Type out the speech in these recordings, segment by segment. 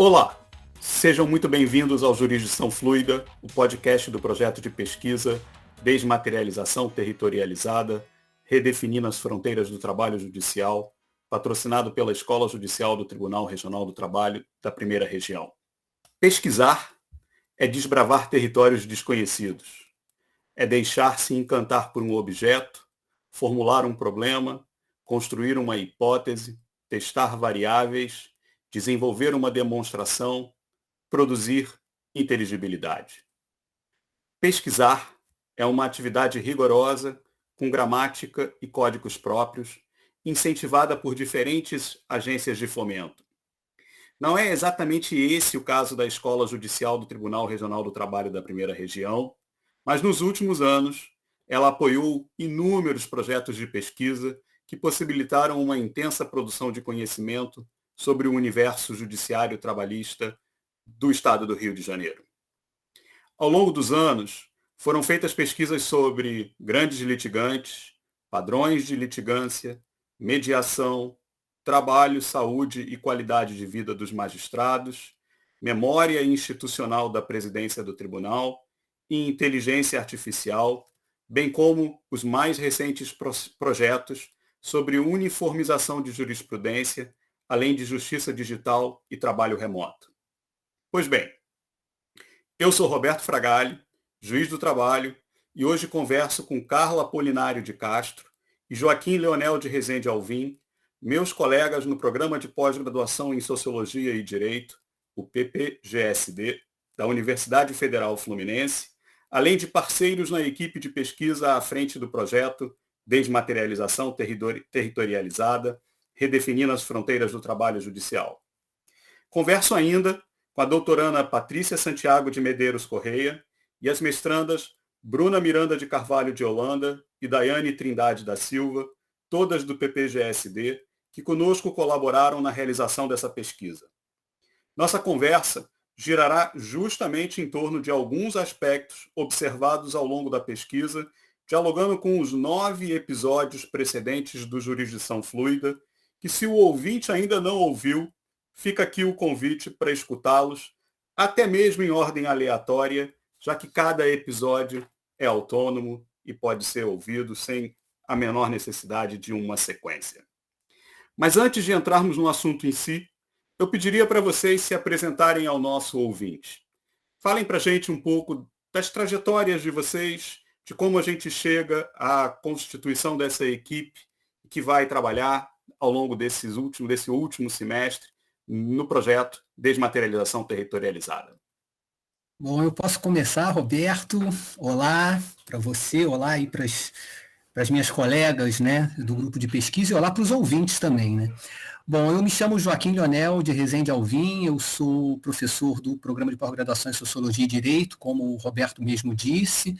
Olá, sejam muito bem-vindos ao Jurisdição Fluida, o podcast do projeto de pesquisa Desmaterialização Territorializada, redefinindo as fronteiras do trabalho judicial, patrocinado pela Escola Judicial do Tribunal Regional do Trabalho da Primeira Região. Pesquisar é desbravar territórios desconhecidos, é deixar-se encantar por um objeto, formular um problema, construir uma hipótese, testar variáveis, desenvolver uma demonstração, produzir inteligibilidade. Pesquisar é uma atividade rigorosa, com gramática e códigos próprios, incentivada por diferentes agências de fomento. Não é exatamente esse o caso da Escola Judicial do Tribunal Regional do Trabalho da Primeira Região, mas nos últimos anos ela apoiou inúmeros projetos de pesquisa que possibilitaram uma intensa produção de conhecimento sobre o universo judiciário trabalhista do Estado do Rio de Janeiro. Ao longo dos anos, foram feitas pesquisas sobre grandes litigantes, padrões de litigância, mediação, trabalho, saúde e qualidade de vida dos magistrados, memória institucional da presidência do tribunal e inteligência artificial, bem como os mais recentes projetos sobre uniformização de jurisprudência, além de justiça digital e trabalho remoto. Pois bem, eu sou Roberto Fragali, juiz do trabalho, e hoje converso com Carla Apolinário de Castro e Joaquim Leonel de Rezende Alvim, meus colegas no programa de pós-graduação em Sociologia e Direito, o PPGSD, da Universidade Federal Fluminense, além de parceiros na equipe de pesquisa à frente do projeto Desmaterialização Territorializada, redefinindo as fronteiras do trabalho judicial. Converso ainda com a doutoranda Patrícia Santiago de Medeiros Correia e as mestrandas Bruna Miranda de Carvalho de Holanda e Daiane Trindade da Silva, todas do PPGSD, que conosco colaboraram na realização dessa pesquisa. Nossa conversa girará justamente em torno de alguns aspectos observados ao longo da pesquisa, dialogando com os 9 episódios precedentes do Jurisdição Fluida, que se o ouvinte ainda não ouviu, fica aqui o convite para escutá-los, até mesmo em ordem aleatória, já que cada episódio é autônomo e pode ser ouvido sem a menor necessidade de uma sequência. Mas antes de entrarmos no assunto em si, eu pediria para vocês se apresentarem ao nosso ouvinte. Falem para a gente um pouco das trajetórias de vocês, de como a gente chega à constituição dessa equipe que vai trabalhar ao longo desse último semestre no projeto Desmaterialização Territorializada. Bom, eu posso começar, Roberto. Olá para você, olá aí para as minhas colegas, né, do grupo de pesquisa e olá para os ouvintes também, né? Bom, eu me chamo Joaquim Leonel de Rezende Alvim, eu sou professor do programa de pós-graduação em Sociologia e Direito, como o Roberto mesmo disse,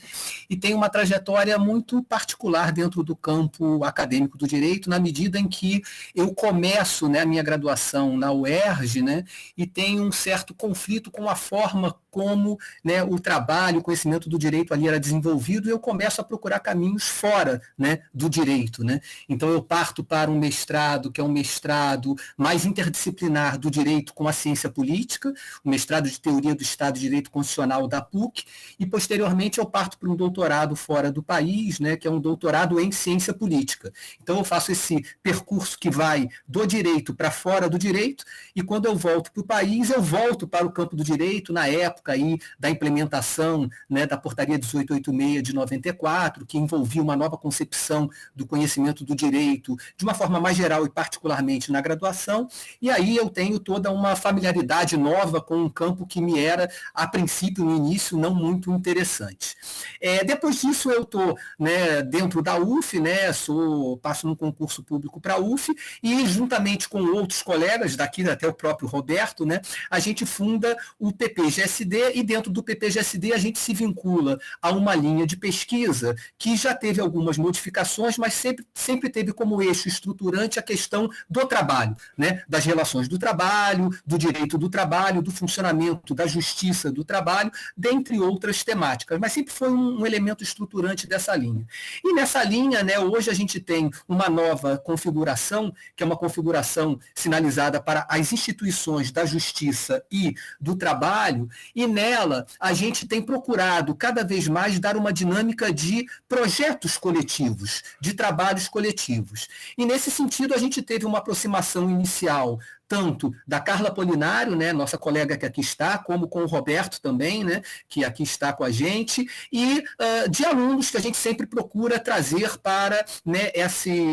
e tenho uma trajetória muito particular dentro do campo acadêmico do direito, na medida em que eu começo, né, a minha graduação na UERJ, né, e tenho um certo conflito com a forma como, né, o trabalho, o conhecimento do direito ali era desenvolvido, e eu começo a procurar caminhos fora, né, do direito, né? Então eu parto para um mestrado, que é um mestrado mais interdisciplinar do direito com a ciência política, o mestrado de teoria do Estado de Direito Constitucional da PUC, e posteriormente eu parto para um doutorado fora do país, né, que é um doutorado em ciência política. Então eu faço esse percurso que vai do direito para fora do direito, e quando eu volto para o país, eu volto para o campo do direito, na época aí da implementação, né, da portaria 1886 de 94, que envolvia uma nova concepção do conhecimento do direito, de uma forma mais geral e particularmente na graduação, e aí eu tenho toda uma familiaridade nova com um campo que me era, a princípio, no início, não muito interessante. Depois disso, eu estou, né, dentro da UF, né, passo num concurso público para a UF, e juntamente com outros colegas, daqui até o próprio Roberto, né, a gente funda o PPGSD, PPGSD, e dentro do PPGSD a gente se vincula a uma linha de pesquisa que já teve algumas modificações, mas sempre teve como eixo estruturante a questão do trabalho, né? Das relações do trabalho, do direito do trabalho, do funcionamento da justiça do trabalho, dentre outras temáticas, mas sempre foi um elemento estruturante dessa linha. E nessa linha, né, hoje a gente tem uma nova configuração, que é uma configuração sinalizada para as instituições da justiça e do trabalho, e nela a gente tem procurado cada vez mais dar uma dinâmica de projetos coletivos, de trabalhos coletivos. E nesse sentido a gente teve uma aproximação inicial tanto da Carla Polinário, né, nossa colega que aqui está, como com o Roberto também, né, que aqui está com a gente, e de alunos que a gente sempre procura trazer para, né,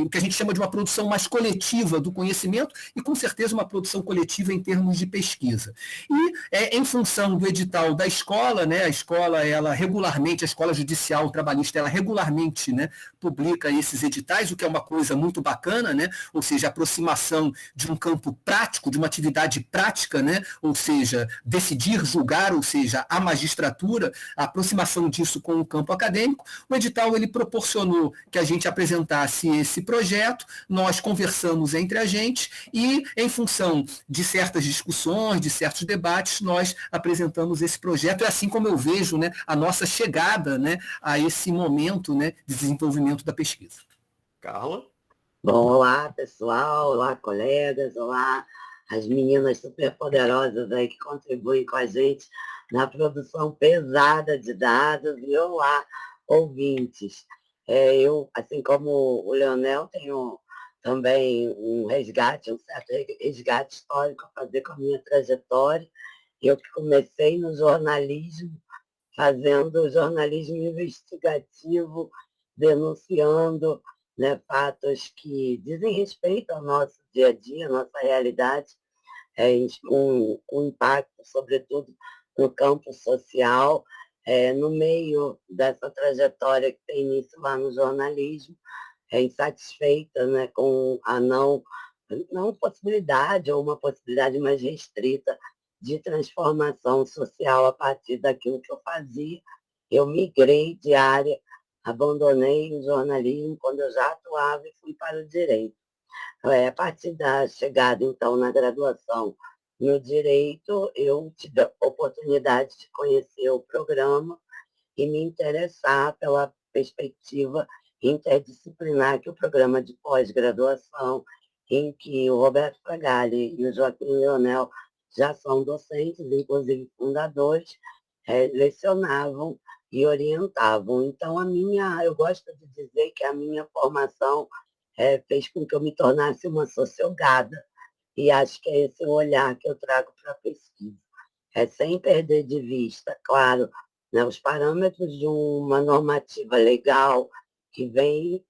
o que a gente chama de uma produção mais coletiva do conhecimento e, com certeza, uma produção coletiva em termos de pesquisa. E, em função do edital da escola, né, a escola, ela regularmente, a escola judicial trabalhista, ela regularmente, né, publica esses editais, o que é uma coisa muito bacana, né, ou seja, a aproximação de um campo prático, de uma atividade prática, né? Ou seja, decidir, julgar, ou seja, a magistratura, a aproximação disso com o campo acadêmico. O edital ele proporcionou que a gente apresentasse esse projeto, nós conversamos entre a gente e, em função de certas discussões, de certos debates, nós apresentamos esse projeto. É assim como eu vejo, né, a nossa chegada, né, a esse momento, né, de desenvolvimento da pesquisa. Carla? Bom, olá pessoal, olá colegas, olá as meninas superpoderosas aí que contribuem com a gente na produção pesada de dados, e olá ouvintes. Eu, assim como o Leonel, tenho também um certo resgate histórico a fazer com a minha trajetória. Eu que comecei no jornalismo, fazendo jornalismo investigativo, denunciando, né, fatos que dizem respeito ao nosso dia a dia, à nossa realidade, com impacto, sobretudo, no campo social, no meio dessa trajetória que tem início lá no jornalismo, insatisfeita, né, com a não possibilidade, ou uma possibilidade mais restrita de transformação social a partir daquilo que eu fazia. Eu migrei de área, abandonei o jornalismo quando eu já atuava e fui para o direito. A partir da chegada, então, na graduação no direito, eu tive a oportunidade de conhecer o programa e me interessar pela perspectiva interdisciplinar que o programa de pós-graduação, em que o Roberto Fragale e o Joaquim Leonel já são docentes, inclusive fundadores, lecionavam e orientavam. Então, eu gosto de dizer que a minha formação fez com que eu me tornasse uma sociogada, e acho que é esse o olhar que eu trago para a pesquisa. Sem perder de vista, claro, né, os parâmetros de uma normativa legal que vem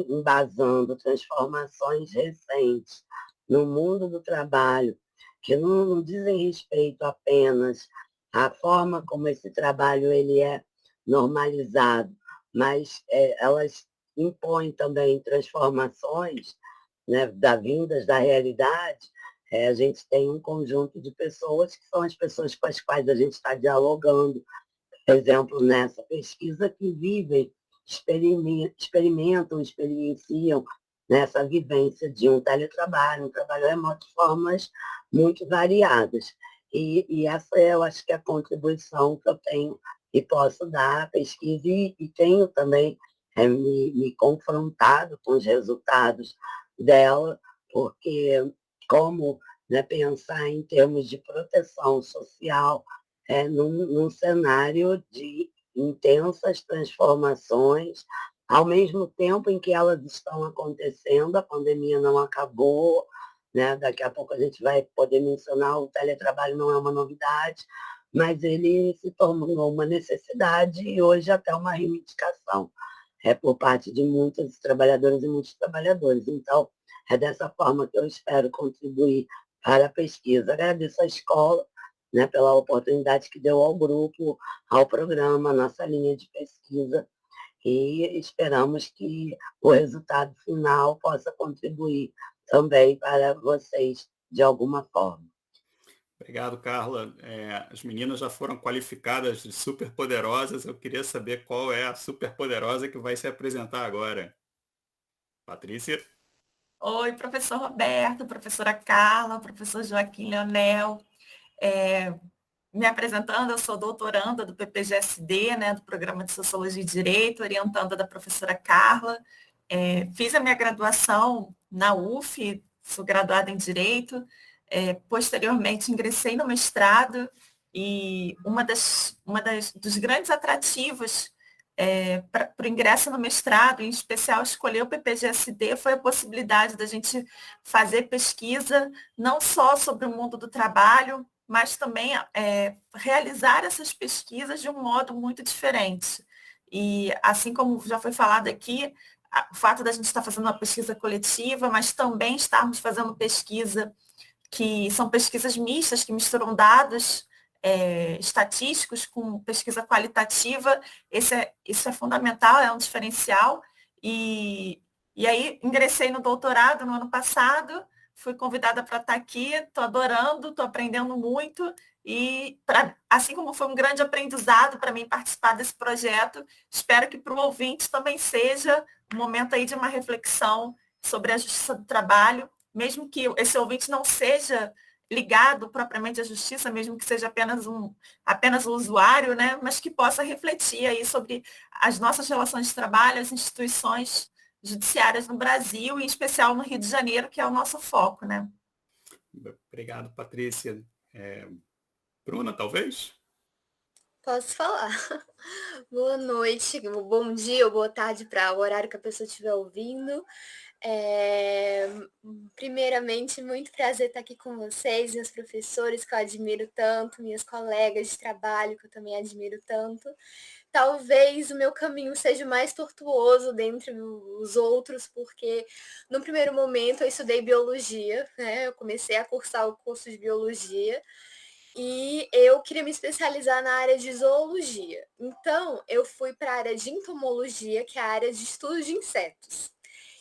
embasando transformações recentes no mundo do trabalho, que não dizem respeito apenas à forma como esse trabalho ele é normalizado, mas elas impõem também transformações, né, vindas da realidade. A gente tem um conjunto de pessoas que são as pessoas com as quais a gente está dialogando, por exemplo, nessa pesquisa, que vivem, experimentam, experienciam nessa vivência de um teletrabalho, um trabalho remoto de formas muito variadas. E essa eu acho que é a contribuição que eu tenho e posso dar à pesquisa, e tenho também me confrontado com os resultados dela, porque como, né, pensar em termos de proteção social num cenário de intensas transformações, ao mesmo tempo em que elas estão acontecendo, a pandemia não acabou, né? Daqui a pouco a gente vai poder mencionar, o teletrabalho não é uma novidade, mas ele se tornou uma necessidade e hoje até uma reivindicação por parte de muitos trabalhadoras e muitos trabalhadores. Então, é dessa forma que eu espero contribuir para a pesquisa. Agradeço à escola, né, pela oportunidade que deu ao grupo, ao programa, à nossa linha de pesquisa, e esperamos que o resultado final possa contribuir também para vocês de alguma forma. Obrigado, Carla. As meninas já foram qualificadas de superpoderosas. Eu queria saber qual é a superpoderosa que vai se apresentar agora. Patrícia? Oi, professor Roberto, professora Carla, professor Joaquim Leonel. É, Me apresentando, eu sou doutoranda do PPGSD, né, do Programa de Sociologia e Direito, orientanda da professora Carla. Fiz a minha graduação na UF, sou graduada em Direito. Posteriormente, ingressei no mestrado e dos grandes atrativos para o ingresso no mestrado, em especial escolher o PPGSD, foi a possibilidade da gente fazer pesquisa não só sobre o mundo do trabalho, mas também realizar essas pesquisas de um modo muito diferente. E assim como já foi falado aqui, o fato da gente estar fazendo uma pesquisa coletiva, mas também estarmos fazendo pesquisa que são pesquisas mistas, que misturam dados estatísticos com pesquisa qualitativa, isso é fundamental, é um diferencial. E aí ingressei no doutorado no ano passado, fui convidada para estar aqui, estou adorando, estou aprendendo muito, e assim como foi um grande aprendizado para mim participar desse projeto, espero que para o ouvinte também seja um momento aí de uma reflexão sobre a justiça do trabalho, mesmo que esse ouvinte não seja ligado propriamente à justiça, mesmo que seja apenas um usuário, né, mas que possa refletir aí sobre as nossas relações de trabalho, as instituições judiciárias no Brasil, e em especial no Rio de Janeiro, que é o nosso foco, né? Obrigado, Patrícia. Bruna, talvez? Posso falar. Boa noite, bom dia ou boa tarde para o horário que a pessoa estiver ouvindo. Primeiramente, muito prazer estar aqui com vocês, meus professores que eu admiro tanto, minhas colegas de trabalho que eu também admiro tanto. Talvez o meu caminho seja mais tortuoso dentre os outros, porque no primeiro momento eu estudei biologia, né? Eu comecei a cursar o curso de biologia e eu queria me especializar na área de zoologia. Então, eu fui para a área de entomologia, que é a área de estudos de insetos.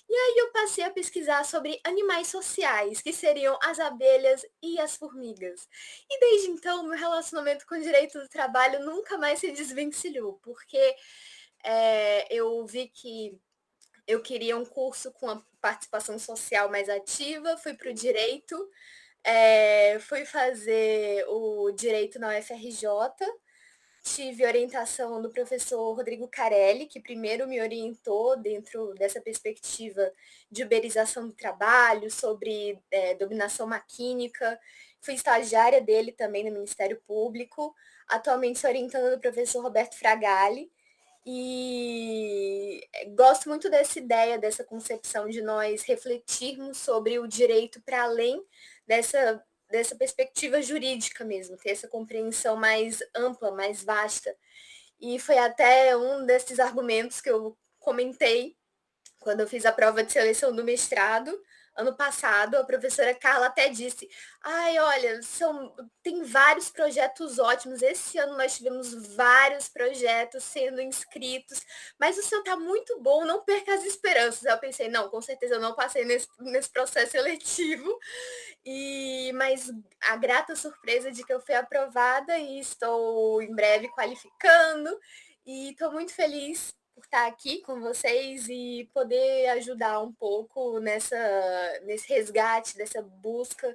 E aí eu passei a pesquisar sobre animais sociais, que seriam as abelhas e as formigas. E desde então, meu relacionamento com o direito do trabalho nunca mais se desvencilhou, porque eu vi que eu queria um curso com a participação social mais ativa, fui para o direito, fui fazer o direito na UFRJ, tive orientação do professor Rodrigo Carelli, que primeiro me orientou dentro dessa perspectiva de uberização do trabalho, sobre dominação maquínica. Fui estagiária dele também no Ministério Público, atualmente sou orientando do professor Roberto Fragali, e gosto muito dessa ideia, dessa concepção de nós refletirmos sobre o direito para além dessa perspectiva jurídica mesmo, ter essa compreensão mais ampla, mais vasta. E foi até um desses argumentos que eu comentei quando eu fiz a prova de seleção do mestrado. Ano passado, a professora Carla até disse: olha, tem vários projetos ótimos. Esse ano nós tivemos vários projetos sendo inscritos, mas o seu está muito bom, não perca as esperanças. Eu pensei, não, com certeza eu não passei nesse processo seletivo, mas a grata surpresa de que eu fui aprovada e estou em breve qualificando, e estou muito feliz por estar aqui com vocês e poder ajudar um pouco nesse resgate, dessa busca,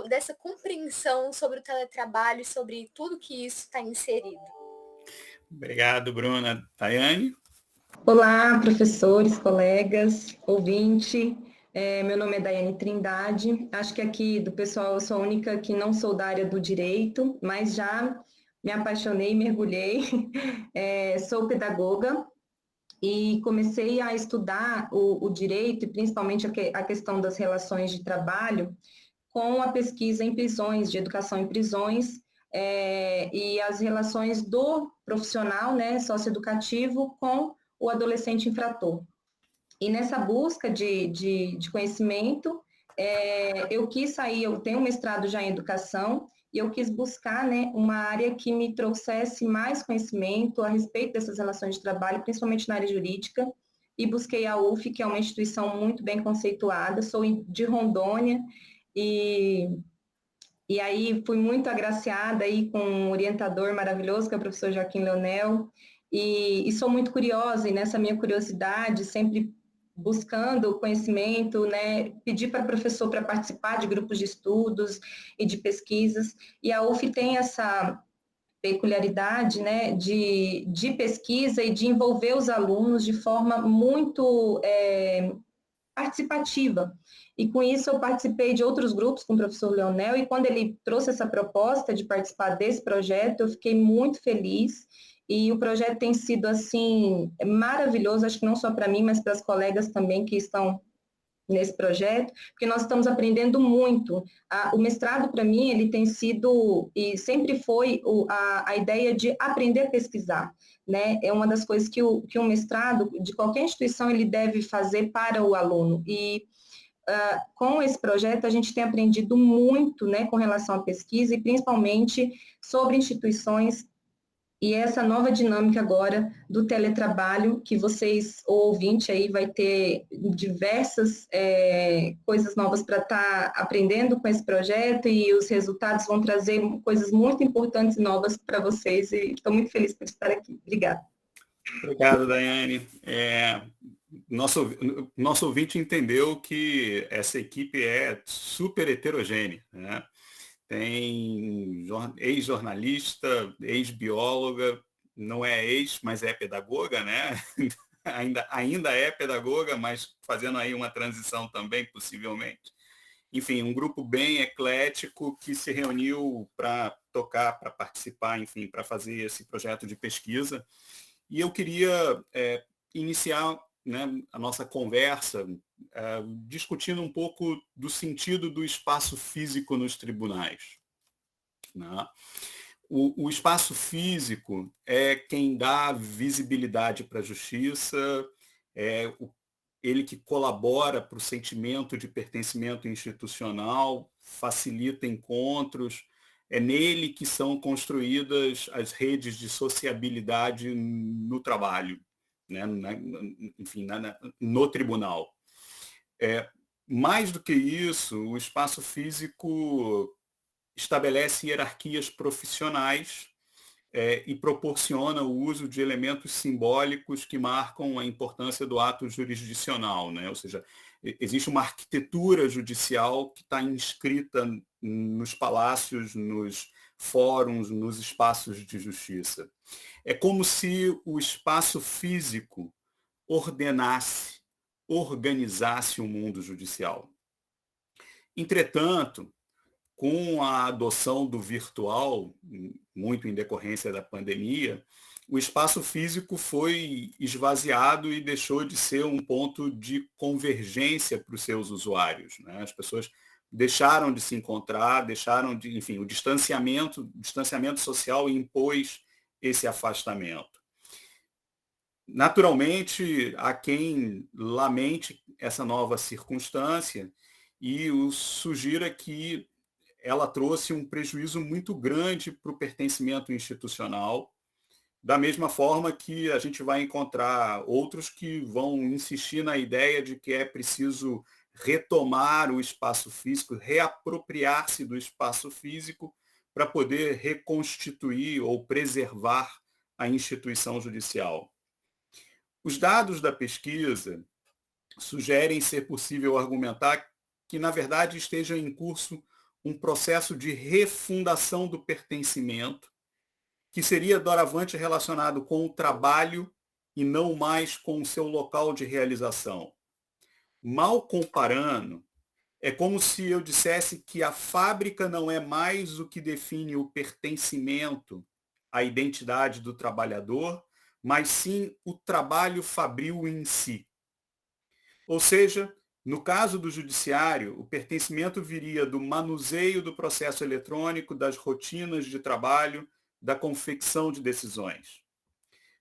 dessa compreensão sobre o teletrabalho e sobre tudo que isso está inserido. Obrigado, Bruna. Tayane? Olá, professores, colegas, ouvinte. Meu nome é Daiane Trindade. Acho que aqui do pessoal eu sou a única que não sou da área do direito, mas já me apaixonei, mergulhei. Sou pedagoga e comecei a estudar o direito, e principalmente a questão das relações de trabalho, com a pesquisa em prisões, de educação em prisões, e as relações do profissional, né, socioeducativo, com o adolescente infrator. E nessa busca de conhecimento, eu quis sair, eu tenho um mestrado já em educação, e eu quis buscar, né, uma área que me trouxesse mais conhecimento a respeito dessas relações de trabalho, principalmente na área jurídica, e busquei a UF, que é uma instituição muito bem conceituada. Sou de Rondônia, e E aí fui muito agraciada aí com um orientador maravilhoso, que é o professor Joaquim Leonel, e sou muito curiosa, e nessa minha curiosidade, sempre buscando conhecimento, né, pedi para o professor para participar de grupos de estudos e de pesquisas, e a UF tem essa peculiaridade, né, de pesquisa e de envolver os alunos de forma muito participativa. E com isso eu participei de outros grupos com o professor Leonel, e quando ele trouxe essa proposta de participar desse projeto, eu fiquei muito feliz, e o projeto tem sido, assim, maravilhoso, acho que não só para mim, mas para as colegas também que estão nesse projeto, porque nós estamos aprendendo muito. O mestrado, para mim, ele tem sido, e sempre foi, a ideia de aprender a pesquisar, né? É uma das coisas que um mestrado, de qualquer instituição, ele deve fazer para o aluno. E com esse projeto, a gente tem aprendido muito, né, com relação à pesquisa, e principalmente sobre instituições, e essa nova dinâmica agora do teletrabalho, que vocês, o ouvinte aí, vai ter diversas coisas novas para estar aprendendo com esse projeto, e os resultados vão trazer coisas muito importantes e novas para vocês, e estou muito feliz por estar aqui. Obrigada. Obrigado, Daiane. Nosso ouvinte entendeu que essa equipe é super heterogênea, né? Tem ex-jornalista, ex-bióloga, não é ex, mas é pedagoga, né? ainda é pedagoga, mas fazendo aí uma transição também, possivelmente. Enfim, um grupo bem eclético que se reuniu para tocar, para participar, enfim, para fazer esse projeto de pesquisa. E eu queria iniciar, né, a nossa conversa discutindo um pouco do sentido do espaço físico nos tribunais, né? O espaço físico é quem dá visibilidade para a justiça, ele que colabora para o sentimento de pertencimento institucional, facilita encontros, é nele que são construídas as redes de sociabilidade no trabalho, né? Enfim, no tribunal. Mais do que isso, o espaço físico estabelece hierarquias profissionais e proporciona o uso de elementos simbólicos que marcam a importância do ato jurisdicional, né? Ou seja, existe uma arquitetura judicial que está inscrita nos palácios, nos fóruns, nos espaços de justiça. É como se o espaço físico organizasse o mundo judicial. Entretanto, com a adoção do virtual, muito em decorrência da pandemia, o espaço físico foi esvaziado e deixou de ser um ponto de convergência para os seus usuários, né? As pessoas deixaram de se encontrar, enfim, o distanciamento social impôs esse afastamento. Naturalmente, há quem lamente essa nova circunstância e sugira que ela trouxe um prejuízo muito grande para o pertencimento institucional, da mesma forma que a gente vai encontrar outros que vão insistir na ideia de que é preciso retomar o espaço físico, reapropriar-se do espaço físico para poder reconstituir ou preservar a instituição judicial. Os dados da pesquisa sugerem ser possível argumentar que, na verdade, esteja em curso um processo de refundação do pertencimento, que seria doravante relacionado com o trabalho e não mais com o seu local de realização. Mal comparando, é como se eu dissesse que a fábrica não é mais o que define o pertencimento, a identidade do trabalhador, mas sim o trabalho fabril em si. Ou seja, no caso do judiciário, o pertencimento viria do manuseio do processo eletrônico, das rotinas de trabalho, da confecção de decisões.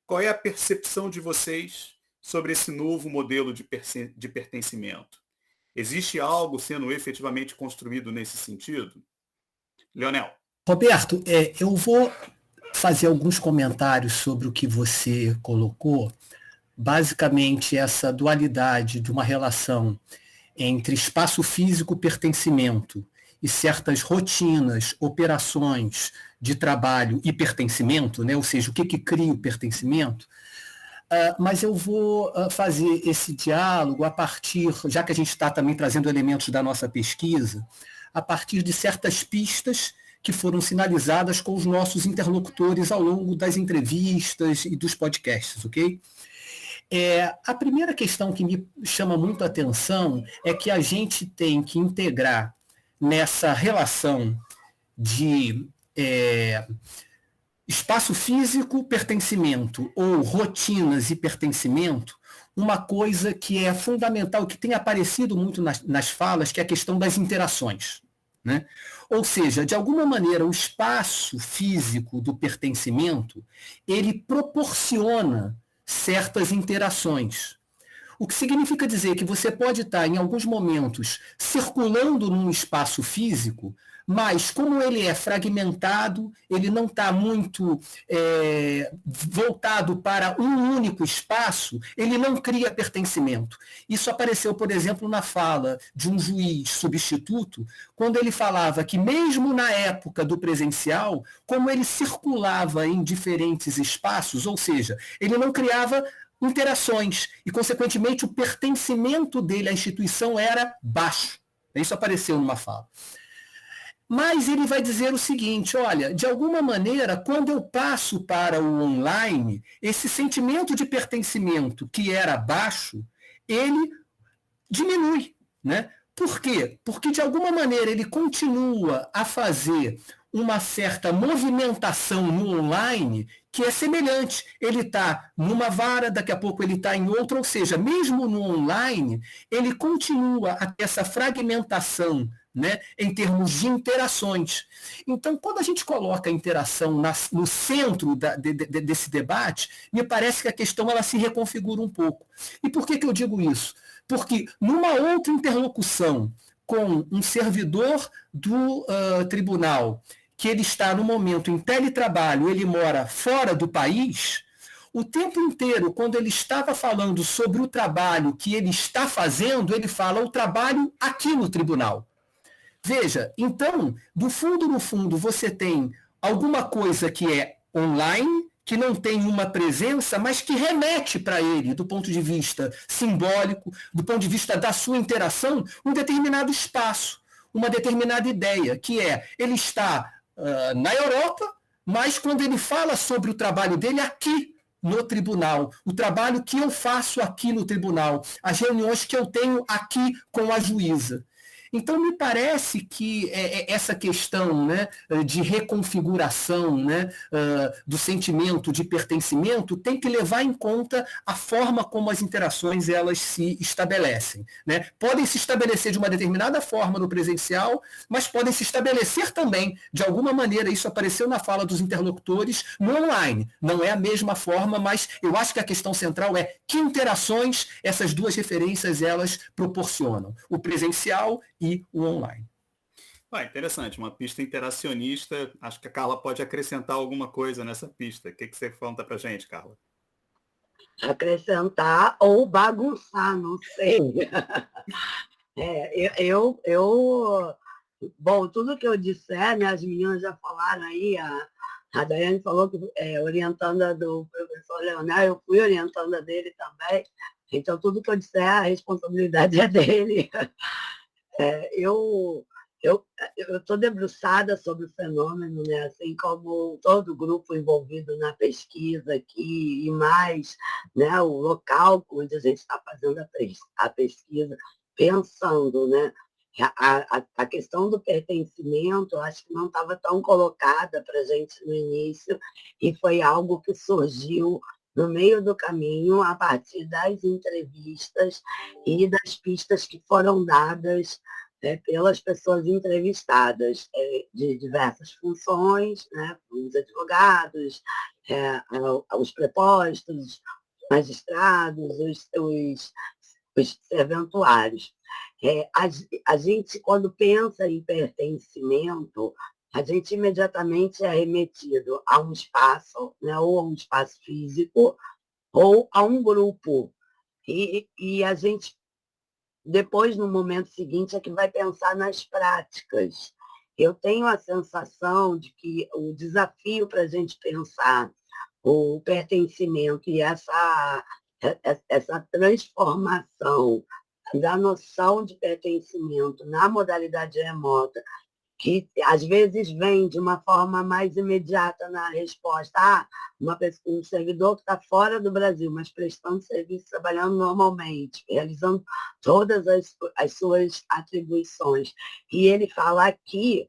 Qual é a percepção de vocês sobre esse novo modelo de pertencimento? Existe algo sendo efetivamente construído nesse sentido? Leonel. Roberto, eu vou fazer alguns comentários sobre o que você colocou. Basicamente, essa dualidade de uma relação entre espaço físico, pertencimento, e certas rotinas, operações de trabalho e pertencimento, né? Ou seja, o que cria o pertencimento, mas eu vou fazer esse diálogo a partir, já que a gente está também trazendo elementos da nossa pesquisa, a partir de certas pistas que foram sinalizadas com os nossos interlocutores ao longo das entrevistas e dos podcasts, ok? A primeira questão que me chama muito a atenção é que a gente tem que integrar nessa relação de espaço físico, pertencimento, ou rotinas e pertencimento, uma coisa que é fundamental, que tem aparecido muito nas falas, que é a questão das interações, né? Ou seja, de alguma maneira, o espaço físico do pertencimento, ele proporciona certas interações. O que significa dizer que você pode estar, em alguns momentos, circulando num espaço físico, mas como ele é fragmentado, ele não está muito voltado para um único espaço, ele não cria pertencimento. Isso apareceu, por exemplo, na fala de um juiz substituto, quando ele falava que mesmo na época do presencial, como ele circulava em diferentes espaços, ou seja, ele não criava interações e, consequentemente, o pertencimento dele à instituição era baixo. Isso apareceu numa fala. Mas ele vai dizer o seguinte, olha, de alguma maneira, quando eu passo para o online, esse sentimento de pertencimento que era baixo, ele diminui, né? Por quê? Porque, de alguma maneira, ele continua a fazer uma certa movimentação no online que é semelhante. Ele está numa vara, daqui a pouco ele está em outra, ou seja, mesmo no online, ele continua a ter essa fragmentação, né, em termos de interações. Então, quando a gente coloca a interação no centro desse debate, me parece que a questão ela se reconfigura um pouco. E por que eu digo isso? Porque numa outra interlocução com um servidor do tribunal, que ele está no momento em teletrabalho, ele mora fora do país, o tempo inteiro, quando ele estava falando sobre o trabalho que ele está fazendo, ele fala o trabalho aqui no tribunal. Veja, então, do fundo no fundo, você tem alguma coisa que é online, que não tem uma presença, mas que remete para ele, do ponto de vista simbólico, do ponto de vista da sua interação, um determinado espaço, uma determinada ideia, que é, ele está na Europa, mas quando ele fala sobre o trabalho dele aqui no tribunal, o trabalho que eu faço aqui no tribunal, as reuniões que eu tenho aqui com a juíza. Então, me parece que essa questão, né, de reconfiguração, né, do sentimento de pertencimento tem que levar em conta a forma como as interações elas se estabelecem, né? Podem se estabelecer de uma determinada forma no presencial, mas podem se estabelecer também, de alguma maneira, isso apareceu na fala dos interlocutores, no online. Não é a mesma forma, mas eu acho que a questão central é que interações essas duas referências elas proporcionam. O presencial e o online. Interessante, uma pista interacionista. Acho que a Carla pode acrescentar alguma coisa nessa pista. O que você conta para a gente, Carla? Acrescentar ou bagunçar, não sei. Bom, tudo que eu disser, né, as meninas já falaram aí, a Daiane falou que orientanda do professor Leonel, eu fui orientanda dele também, então tudo que eu disser, a responsabilidade é dele. Eu estou debruçada sobre o fenômeno, né? Assim como todo grupo envolvido na pesquisa aqui e mais, né? O local onde a gente está fazendo a pesquisa, pensando, né? A questão do pertencimento, eu acho que não estava tão colocada para a gente no início, e foi algo que surgiu no meio do caminho, a partir das entrevistas e das pistas que foram dadas pelas pessoas entrevistadas, de diversas funções, né, os advogados, os prepostos, magistrados, os serventuários. A gente, quando pensa em pertencimento, a gente imediatamente é remetido a um espaço, né, ou a um espaço físico, ou a um grupo. E a gente depois, no momento seguinte, é que vai pensar nas práticas. Eu tenho a sensação de que o desafio para a gente pensar o pertencimento e essa transformação da noção de pertencimento na modalidade remota, que às vezes vem de uma forma mais imediata na resposta. Um servidor que está fora do Brasil, mas prestando serviço, trabalhando normalmente, realizando todas as suas atribuições. E ele fala aqui,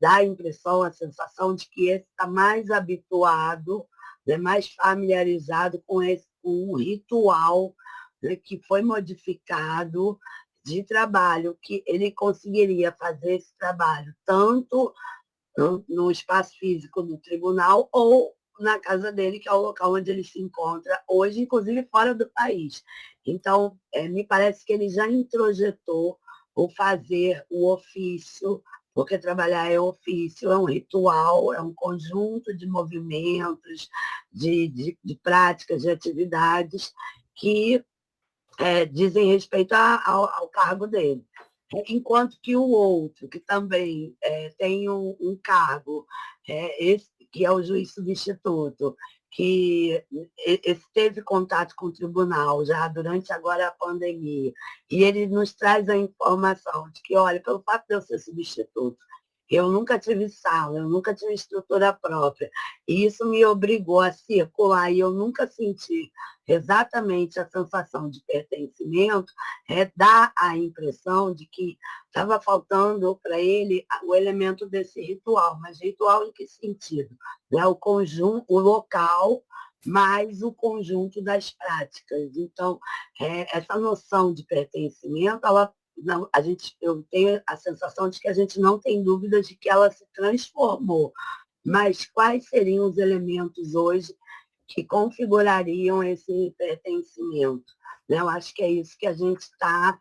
dá a impressão, a sensação de que esse está mais habituado, né, mais familiarizado com um ritual, né, que foi modificado de trabalho, que ele conseguiria fazer esse trabalho tanto no espaço físico do tribunal ou na casa dele, que é o local onde ele se encontra hoje, inclusive fora do país. Então, me parece que ele já introjetou o fazer o ofício, porque trabalhar é ofício, é um ritual, é um conjunto de movimentos, de práticas, de atividades que dizem respeito ao cargo dele. Enquanto que o outro, que também tem um cargo, que é o juiz substituto, que teve contato com o tribunal já durante agora a pandemia, e ele nos traz a informação de que, olha, pelo fato de eu ser substituto, eu nunca tive sala, eu nunca tive estrutura própria, e isso me obrigou a circular, e eu nunca senti exatamente a sensação de pertencimento, dá a impressão de que estava faltando para ele o elemento desse ritual, mas ritual em que sentido? Né? O conjunto, o local, mais o conjunto das práticas. Então, essa noção de pertencimento, eu tenho a sensação de que a gente não tem dúvida de que ela se transformou. Mas quais seriam os elementos hoje que configurariam esse pertencimento? Né? Eu acho que é isso que a gente está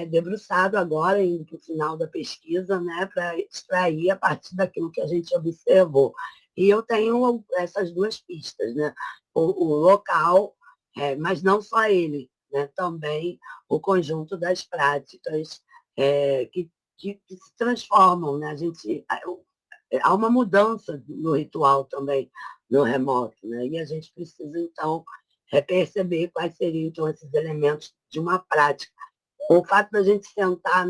debruçado agora, indo para o final da pesquisa, né, para extrair a partir daquilo que a gente observou. E eu tenho essas duas pistas, né? O local, mas não só ele, né? Também o conjunto das práticas que se transformam. Né? Há uma mudança no ritual também, no remoto, né? E a gente precisa, então, perceber quais seriam então, esses elementos de uma prática. O fato da gente sentar,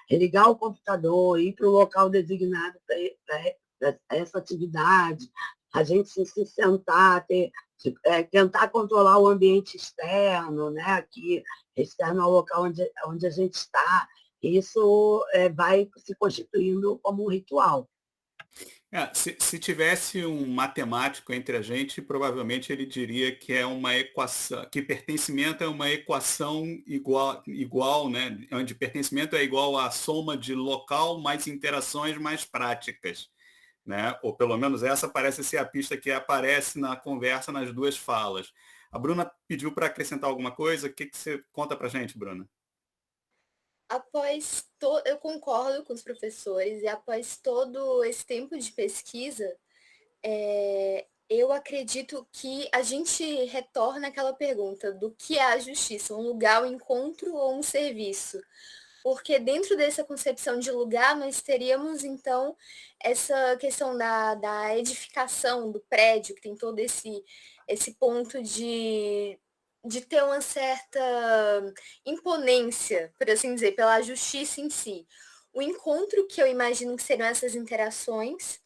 ligar o computador, ir para o local designado para essa atividade, a gente se sentar, tentar controlar o ambiente externo, né? Aqui, externo ao local onde a gente está, isso vai se constituindo como um ritual. Se tivesse um matemático entre a gente, provavelmente ele diria que é uma equação, que pertencimento é uma equação igual, né? Onde pertencimento é igual à soma de local mais interações mais práticas, né? Ou pelo menos essa parece ser a pista que aparece na conversa nas duas falas. A Bruna pediu para acrescentar alguma coisa. O que você conta para a gente, Bruna? Eu concordo com os professores, e após todo esse tempo de pesquisa, eu acredito que a gente retorna àquela pergunta do que é a justiça, um lugar, um encontro ou um serviço? Porque dentro dessa concepção de lugar, nós teríamos, então, essa questão da edificação do prédio, que tem todo esse ponto de ter uma certa imponência, por assim dizer, pela justiça em si. O encontro, que eu imagino que seriam essas interações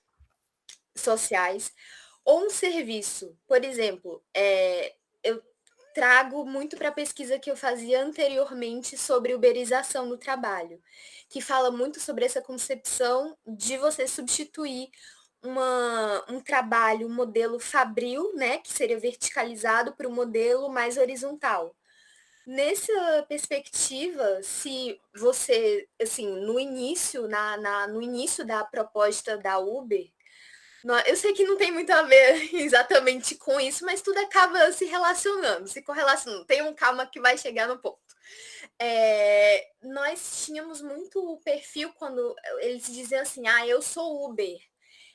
sociais, ou um serviço. Por exemplo, eu trago muito para a pesquisa que eu fazia anteriormente sobre uberização no trabalho, que fala muito sobre essa concepção de você substituir um trabalho, um modelo fabril, né, que seria verticalizado, para um modelo mais horizontal. Nessa perspectiva, se você, assim, no início da proposta da Uber, eu sei que não tem muito a ver exatamente com isso, mas tudo acaba se relacionando, se correlacionando. Tenham calma que vai chegar no ponto. Nós tínhamos muito o perfil quando eles diziam assim, eu sou Uber.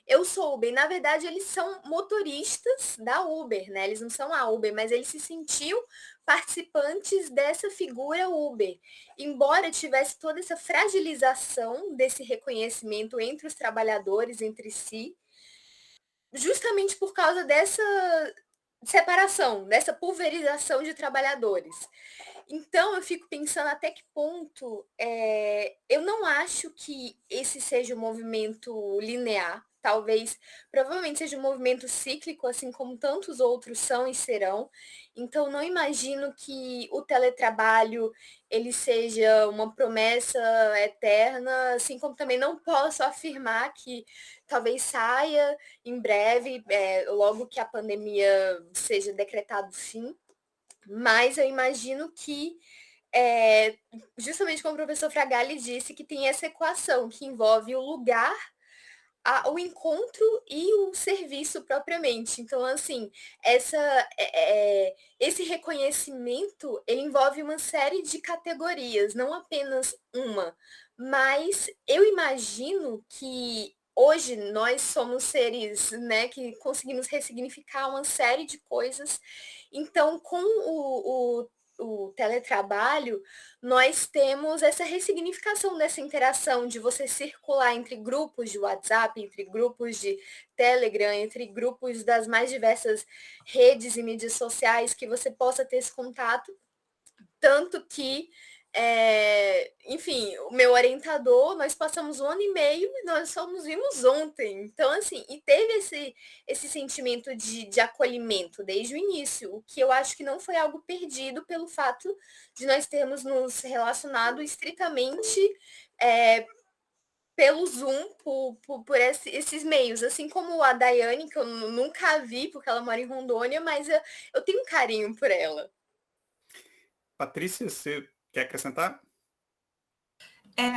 eu sou Uber. Na verdade, eles são motoristas da Uber, né? Eles não são a Uber, mas eles se sentiam participantes dessa figura Uber. Embora tivesse toda essa fragilização desse reconhecimento entre os trabalhadores, entre si, justamente por causa dessa separação, dessa pulverização de trabalhadores. Então, eu fico pensando até que ponto eu não acho que esse seja um movimento linear. Talvez, provavelmente seja um movimento cíclico, assim como tantos outros são e serão. Então, não imagino que o teletrabalho ele seja uma promessa eterna, assim como também não posso afirmar que talvez saia em breve, logo que a pandemia seja decretado fim. Mas eu imagino que, justamente como o professor Fragali disse, que tem essa equação que envolve o lugar, o encontro e o serviço propriamente. Então, assim, esse reconhecimento, ele envolve uma série de categorias, não apenas uma. Mas eu imagino que hoje nós somos seres, né, que conseguimos ressignificar uma série de coisas. Então, com o teletrabalho, nós temos essa ressignificação dessa interação de você circular entre grupos de WhatsApp, entre grupos de Telegram, entre grupos das mais diversas redes e mídias sociais, que você possa ter esse contato. Tanto que, enfim, o meu orientador, nós passamos 1 ano e meio e nós só nos vimos ontem. Então, assim, e teve esse sentimento de acolhimento desde o início, o que eu acho que não foi algo perdido pelo fato de nós termos nos relacionado estritamente pelo Zoom, por esses meios. Assim como a Daiane, que eu nunca vi, porque ela mora em Rondônia, mas eu tenho um carinho por ela. Patrícia, você quer acrescentar?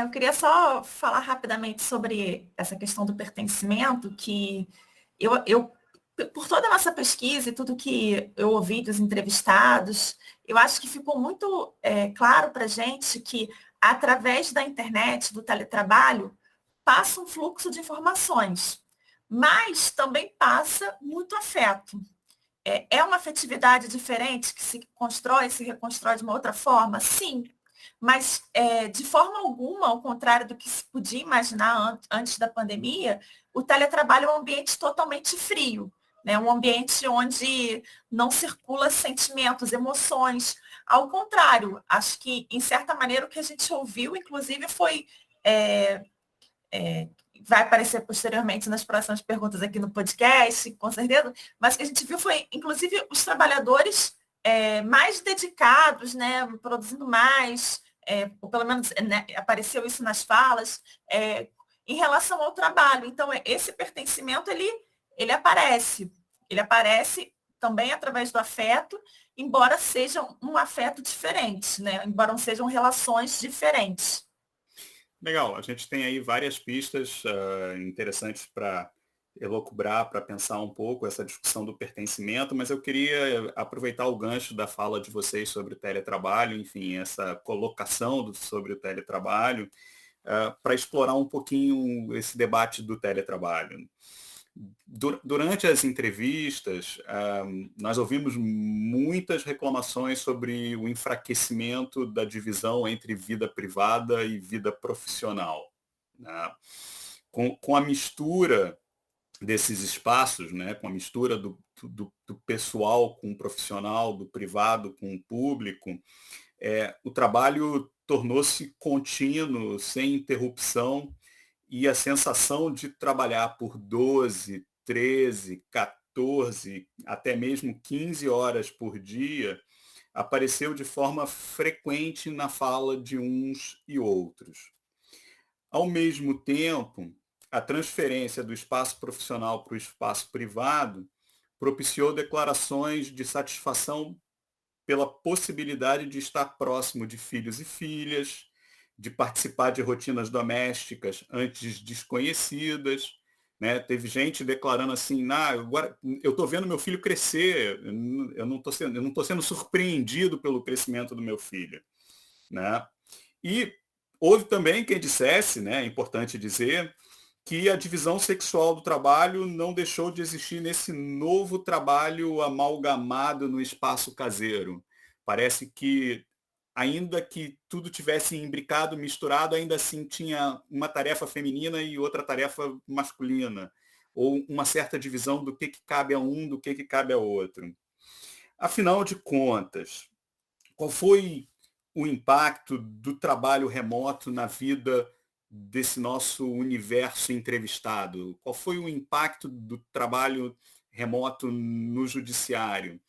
Eu queria só falar rapidamente sobre essa questão do pertencimento, que eu por toda a nossa pesquisa e tudo que eu ouvi dos entrevistados, eu acho que ficou muito claro para a gente que, através da internet, do teletrabalho, passa um fluxo de informações, mas também passa muito afeto. É uma afetividade diferente que se constrói, se reconstrói de uma outra forma? Sim, mas de forma alguma, ao contrário do que se podia imaginar antes da pandemia, o teletrabalho é um ambiente totalmente frio, né? Um ambiente onde não circula sentimentos, emoções. Ao contrário, acho que, em certa maneira, o que a gente ouviu, inclusive, foi... vai aparecer posteriormente nas próximas perguntas aqui no podcast, com certeza, mas o que a gente viu foi, inclusive, os trabalhadores mais dedicados, né, produzindo mais, ou pelo menos, né, apareceu isso nas falas, em relação ao trabalho. Então, esse pertencimento, ele aparece também através do afeto, embora seja um afeto diferente, né, embora sejam relações diferentes. Legal, a gente tem aí várias pistas interessantes para elocubrar, para pensar um pouco essa discussão do pertencimento, mas eu queria aproveitar o gancho da fala de vocês sobre o teletrabalho, enfim, essa colocação sobre o teletrabalho, para explorar um pouquinho esse debate do teletrabalho. Durante as entrevistas, nós ouvimos muitas reclamações sobre o enfraquecimento da divisão entre vida privada e vida profissional, né? Com a mistura desses espaços, né? Com a mistura do pessoal com o profissional, do privado com o público, o trabalho tornou-se contínuo, sem interrupção, e a sensação de trabalhar por 12, 13, 14, até mesmo 15 horas por dia apareceu de forma frequente na fala de uns e outros. Ao mesmo tempo, a transferência do espaço profissional para o espaço privado propiciou declarações de satisfação pela possibilidade de estar próximo de filhos e filhas, de participar de rotinas domésticas antes desconhecidas, né? Teve gente declarando assim, agora eu estou vendo meu filho crescer, eu não estou sendo surpreendido pelo crescimento do meu filho, né? E houve também quem dissesse, né, é importante dizer, que a divisão sexual do trabalho não deixou de existir nesse novo trabalho amalgamado no espaço caseiro. Parece que, ainda que tudo tivesse imbricado, misturado, ainda assim tinha uma tarefa feminina e outra tarefa masculina, ou uma certa divisão do que cabe a um, do que cabe a outro. Afinal de contas, qual foi o impacto do trabalho remoto na vida desse nosso universo entrevistado? Qual foi o impacto do trabalho remoto no judiciário?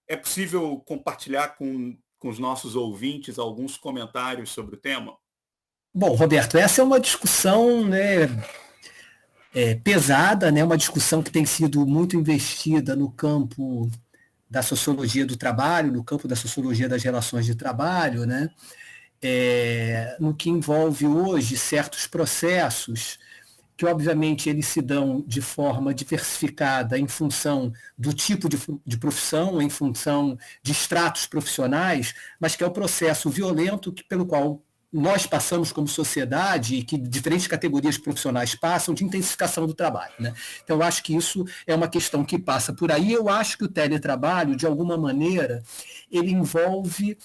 É possível compartilhar com os nossos ouvintes alguns comentários sobre o tema? Bom, Roberto, essa é uma discussão, né, pesada, né, uma discussão que tem sido muito investida no campo da sociologia do trabalho, no campo da sociologia das relações de trabalho, né, no que envolve hoje certos processos que, obviamente, eles se dão de forma diversificada em função do tipo de profissão, em função de estratos profissionais, mas que é o processo violento pelo qual nós passamos como sociedade e que diferentes categorias profissionais passam de intensificação do trabalho, né? Então, eu acho que isso é uma questão que passa por aí. Eu acho que o teletrabalho, de alguma maneira, ele envolve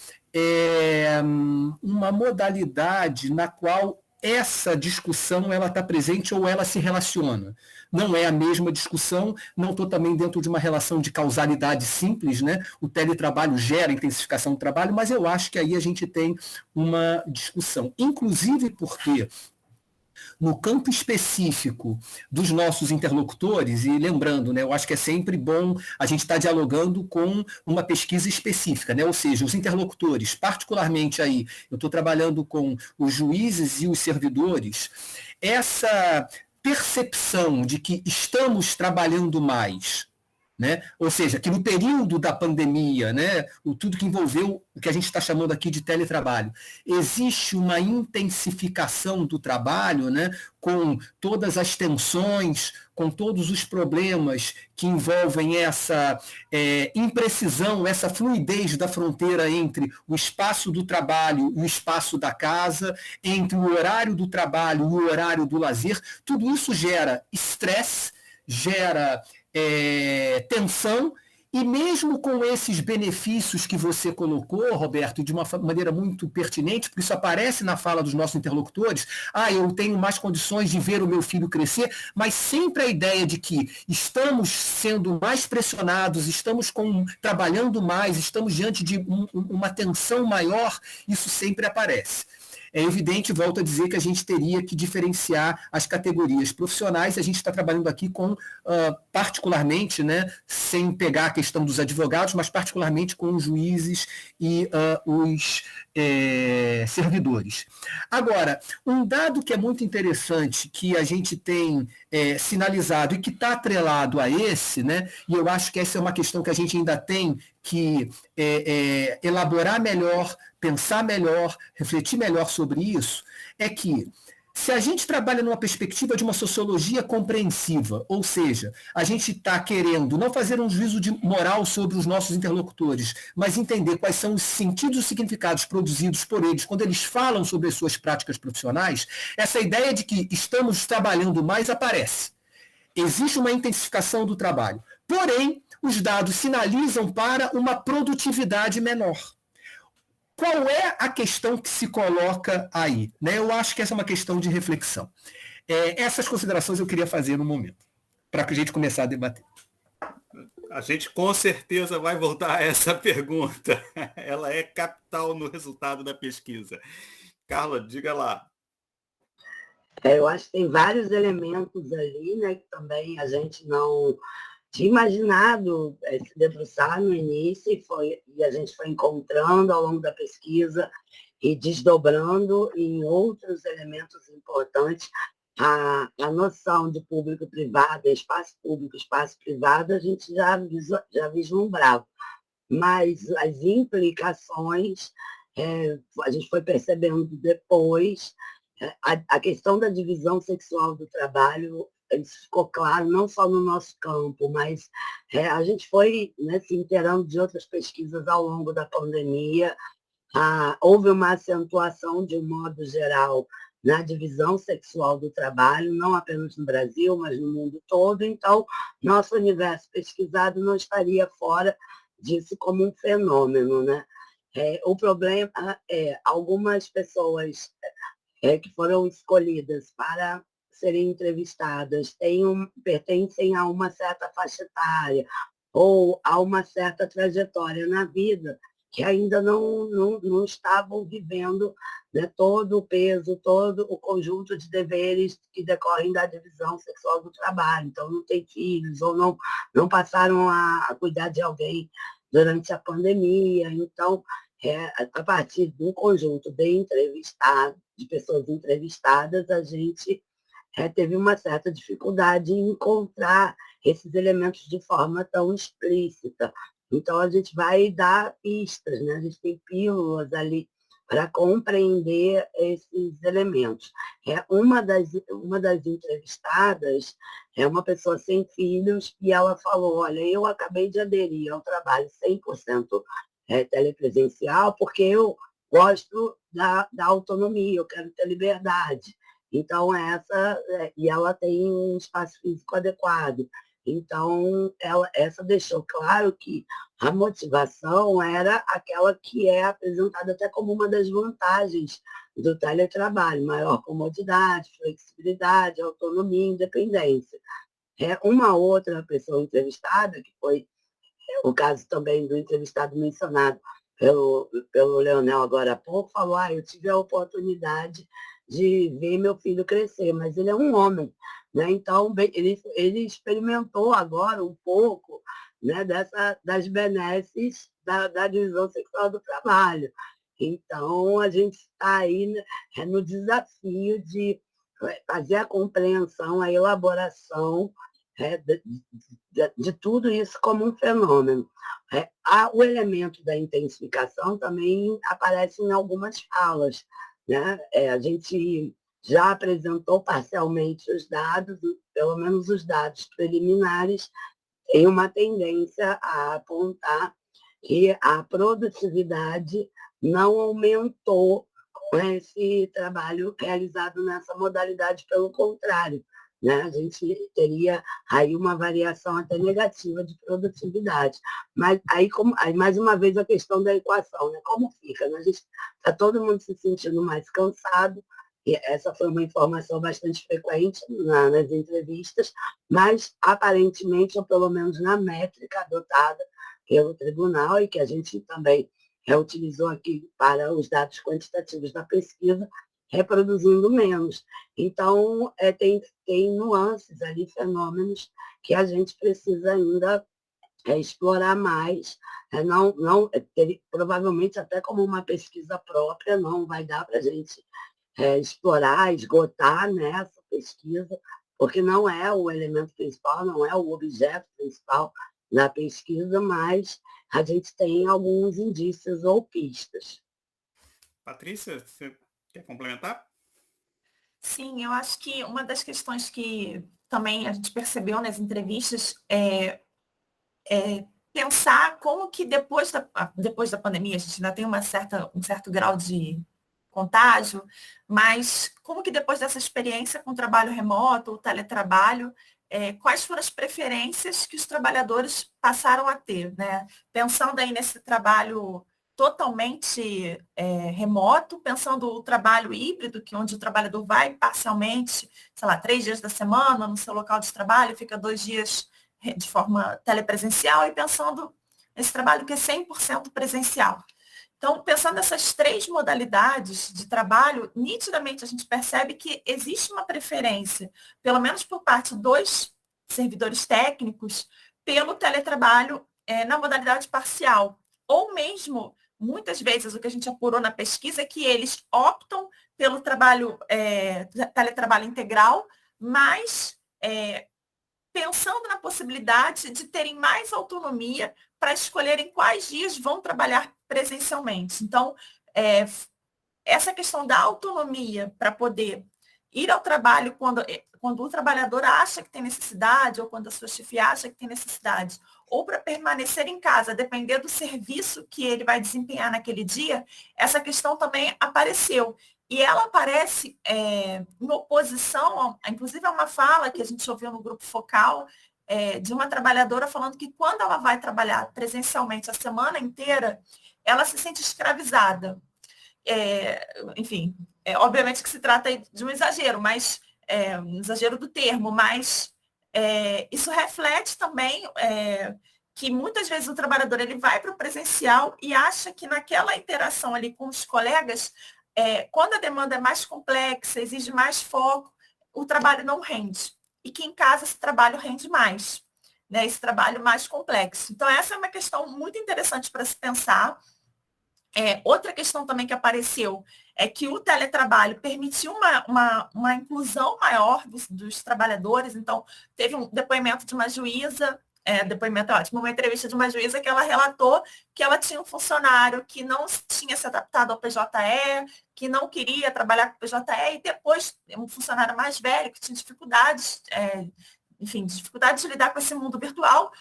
uma modalidade na qual essa discussão ela está presente ou ela se relaciona. Não é a mesma discussão, não estou também dentro de uma relação de causalidade simples, né? O teletrabalho gera intensificação do trabalho, mas eu acho que aí a gente tem uma discussão, inclusive porque no campo específico dos nossos interlocutores, e lembrando, né, eu acho que é sempre bom a gente estar dialogando com uma pesquisa específica, né, ou seja, os interlocutores, particularmente aí, eu estou trabalhando com os juízes e os servidores, essa percepção de que estamos trabalhando mais, né? Ou seja, que no período da pandemia, né, tudo que envolveu o que a gente está chamando aqui de teletrabalho, existe uma intensificação do trabalho, né, com todas as tensões, com todos os problemas que envolvem essa imprecisão, essa fluidez da fronteira entre o espaço do trabalho e o espaço da casa, entre o horário do trabalho e o horário do lazer. Tudo isso gera estresse, gera tensão, e mesmo com esses benefícios que você colocou, Roberto, de uma maneira muito pertinente, porque isso aparece na fala dos nossos interlocutores, eu tenho mais condições de ver o meu filho crescer, mas sempre a ideia de que estamos sendo mais pressionados, estamos trabalhando mais, estamos diante de uma tensão maior, isso sempre aparece. É evidente, volto a dizer, que a gente teria que diferenciar as categorias profissionais. A gente está trabalhando aqui com, particularmente, né, sem pegar a questão dos advogados, mas particularmente com os juízes e os servidores. Agora, um dado que é muito interessante, que a gente tem sinalizado e que está atrelado a esse, né, e eu acho que essa é uma questão que a gente ainda tem que elaborar melhor, pensar melhor, refletir melhor sobre isso, é que se a gente trabalha numa perspectiva de uma sociologia compreensiva, ou seja, a gente está querendo não fazer um juízo de moral sobre os nossos interlocutores, mas entender quais são os sentidos e significados produzidos por eles quando eles falam sobre as suas práticas profissionais, essa ideia de que estamos trabalhando mais aparece. Existe uma intensificação do trabalho. Porém, os dados sinalizam para uma produtividade menor. Qual é a questão que se coloca aí? Né? Eu acho que essa é uma questão de reflexão. Essas considerações eu queria fazer no momento, para que a gente começar a debater. A gente com certeza vai voltar a essa pergunta. Ela é capital no resultado da pesquisa. Carla, diga lá. Eu acho que tem vários elementos ali, né, que também a gente não tinha imaginado se debruçar no início, e a gente foi encontrando ao longo da pesquisa e desdobrando em outros elementos importantes. A noção de público-privado, espaço público, espaço privado, a gente já vislumbrava. Mas as implicações, a gente foi percebendo depois. A questão da divisão sexual do trabalho, isso ficou claro não só no nosso campo, mas a gente foi, né, se inteirando de outras pesquisas ao longo da pandemia. Houve uma acentuação, de um modo geral, na divisão sexual do trabalho, não apenas no Brasil, mas no mundo todo. Então, nosso universo pesquisado não estaria fora disso como um fenômeno, né? O problema é algumas pessoas que foram escolhidas para serem entrevistadas pertencem a uma certa faixa etária ou a uma certa trajetória na vida que ainda não estavam vivendo, né, todo o peso, todo o conjunto de deveres que decorrem da divisão sexual do trabalho. Então, não tem filhos ou não passaram a cuidar de alguém durante a pandemia. Então, a partir do conjunto de pessoas entrevistadas, a gente teve uma certa dificuldade em encontrar esses elementos de forma tão explícita. Então, a gente vai dar pistas, né? A gente tem pílulas ali para compreender esses elementos. Uma das entrevistadas é uma pessoa sem filhos e ela falou, olha, eu acabei de aderir ao trabalho 100% telepresencial porque eu gosto da autonomia, eu quero ter liberdade. Então, e ela tem um espaço físico adequado. Então, essa deixou claro que a motivação era aquela que é apresentada até como uma das vantagens do teletrabalho, maior comodidade, flexibilidade, autonomia, independência. Uma outra pessoa entrevistada, que foi o caso também do entrevistado mencionado pelo Leonel agora há pouco, falou, eu tive a oportunidade de ver meu filho crescer, mas ele é um homem, né? Então, ele experimentou agora um pouco, né, das benesses da divisão sexual do trabalho. Então, a gente está aí, né, no desafio de fazer a compreensão, a elaboração de tudo isso como um fenômeno. O elemento da intensificação também aparece em algumas falas, né? A gente já apresentou parcialmente os dados, pelo menos os dados preliminares, tem uma tendência a apontar que a produtividade não aumentou com esse trabalho realizado nessa modalidade, pelo contrário, né? A gente teria aí uma variação até negativa de produtividade. Mas aí mais uma vez, a questão da equação, né? Como fica? Né? A gente está todo mundo se sentindo mais cansado, e essa foi uma informação bastante frequente nas entrevistas, mas aparentemente, ou pelo menos na métrica adotada pelo tribunal, e que a gente também reutilizou aqui para os dados quantitativos da pesquisa, reproduzindo menos. Então, tem nuances ali, fenômenos que a gente precisa ainda explorar mais. Provavelmente, até como uma pesquisa própria, não vai dar para a gente explorar, esgotar nessa pesquisa, porque não é o elemento principal, não é o objeto principal da pesquisa, mas a gente tem alguns indícios ou pistas. Patrícia, você quer complementar? Sim, eu acho que uma das questões que também a gente percebeu nas entrevistas é pensar como que depois da pandemia, a gente ainda tem um certo grau de contágio, mas como que depois dessa experiência com trabalho remoto, o teletrabalho, quais foram as preferências que os trabalhadores passaram a ter, né? Pensando aí nesse trabalho totalmente remoto, pensando o trabalho híbrido, onde o trabalhador vai parcialmente, sei lá, 3 dias da semana no seu local de trabalho, fica 2 dias de forma telepresencial, e pensando nesse trabalho que é 100% presencial. Então, pensando nessas 3 modalidades de trabalho, nitidamente a gente percebe que existe uma preferência, pelo menos por parte dos servidores técnicos, pelo teletrabalho na modalidade parcial. Ou mesmo, muitas vezes, o que a gente apurou na pesquisa é que eles optam pelo teletrabalho integral, mas pensando na possibilidade de terem mais autonomia para escolherem quais dias vão trabalhar presencialmente. Então, essa questão da autonomia para poder ir ao trabalho quando o trabalhador acha que tem necessidade, ou quando a sua chefe acha que tem necessidade, ou para permanecer em casa, depender do serviço que ele vai desempenhar naquele dia, essa questão também apareceu. E ela aparece em oposição, inclusive a uma fala que a gente ouviu no grupo focal, de uma trabalhadora falando que quando ela vai trabalhar presencialmente a semana inteira, ela se sente escravizada. Enfim, obviamente que se trata de um exagero, mas um exagero do termo, mas isso reflete também que muitas vezes o trabalhador ele vai para o presencial e acha que naquela interação ali com os colegas, quando a demanda é mais complexa, exige mais foco, o trabalho não rende. E que em casa esse trabalho rende mais, né? Esse trabalho mais complexo. Então, essa é uma questão muito interessante para se pensar. Outra questão também que apareceu é que o teletrabalho permitiu uma inclusão maior dos trabalhadores. Então, teve um depoimento de uma juíza, depoimento ótimo, uma entrevista de uma juíza que ela relatou que ela tinha um funcionário que não tinha se adaptado ao PJE, que não queria trabalhar com o PJE, e depois um funcionário mais velho que tinha dificuldades, enfim, dificuldade de lidar com esse mundo virtual,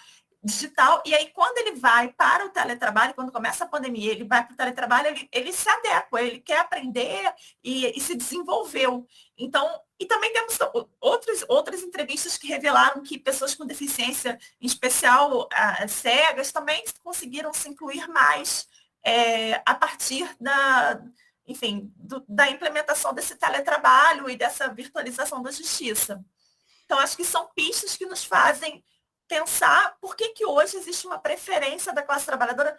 digital, e aí quando ele vai para o teletrabalho, quando começa a pandemia, ele vai para o teletrabalho, ele se adequa, ele quer aprender e se desenvolveu. Então, e também temos outras entrevistas que revelaram que pessoas com deficiência, em especial cegas, também conseguiram se incluir mais a partir enfim, da implementação desse teletrabalho e dessa virtualização da justiça. Então, acho que são pistas que nos fazem pensar por que hoje existe uma preferência da classe trabalhadora,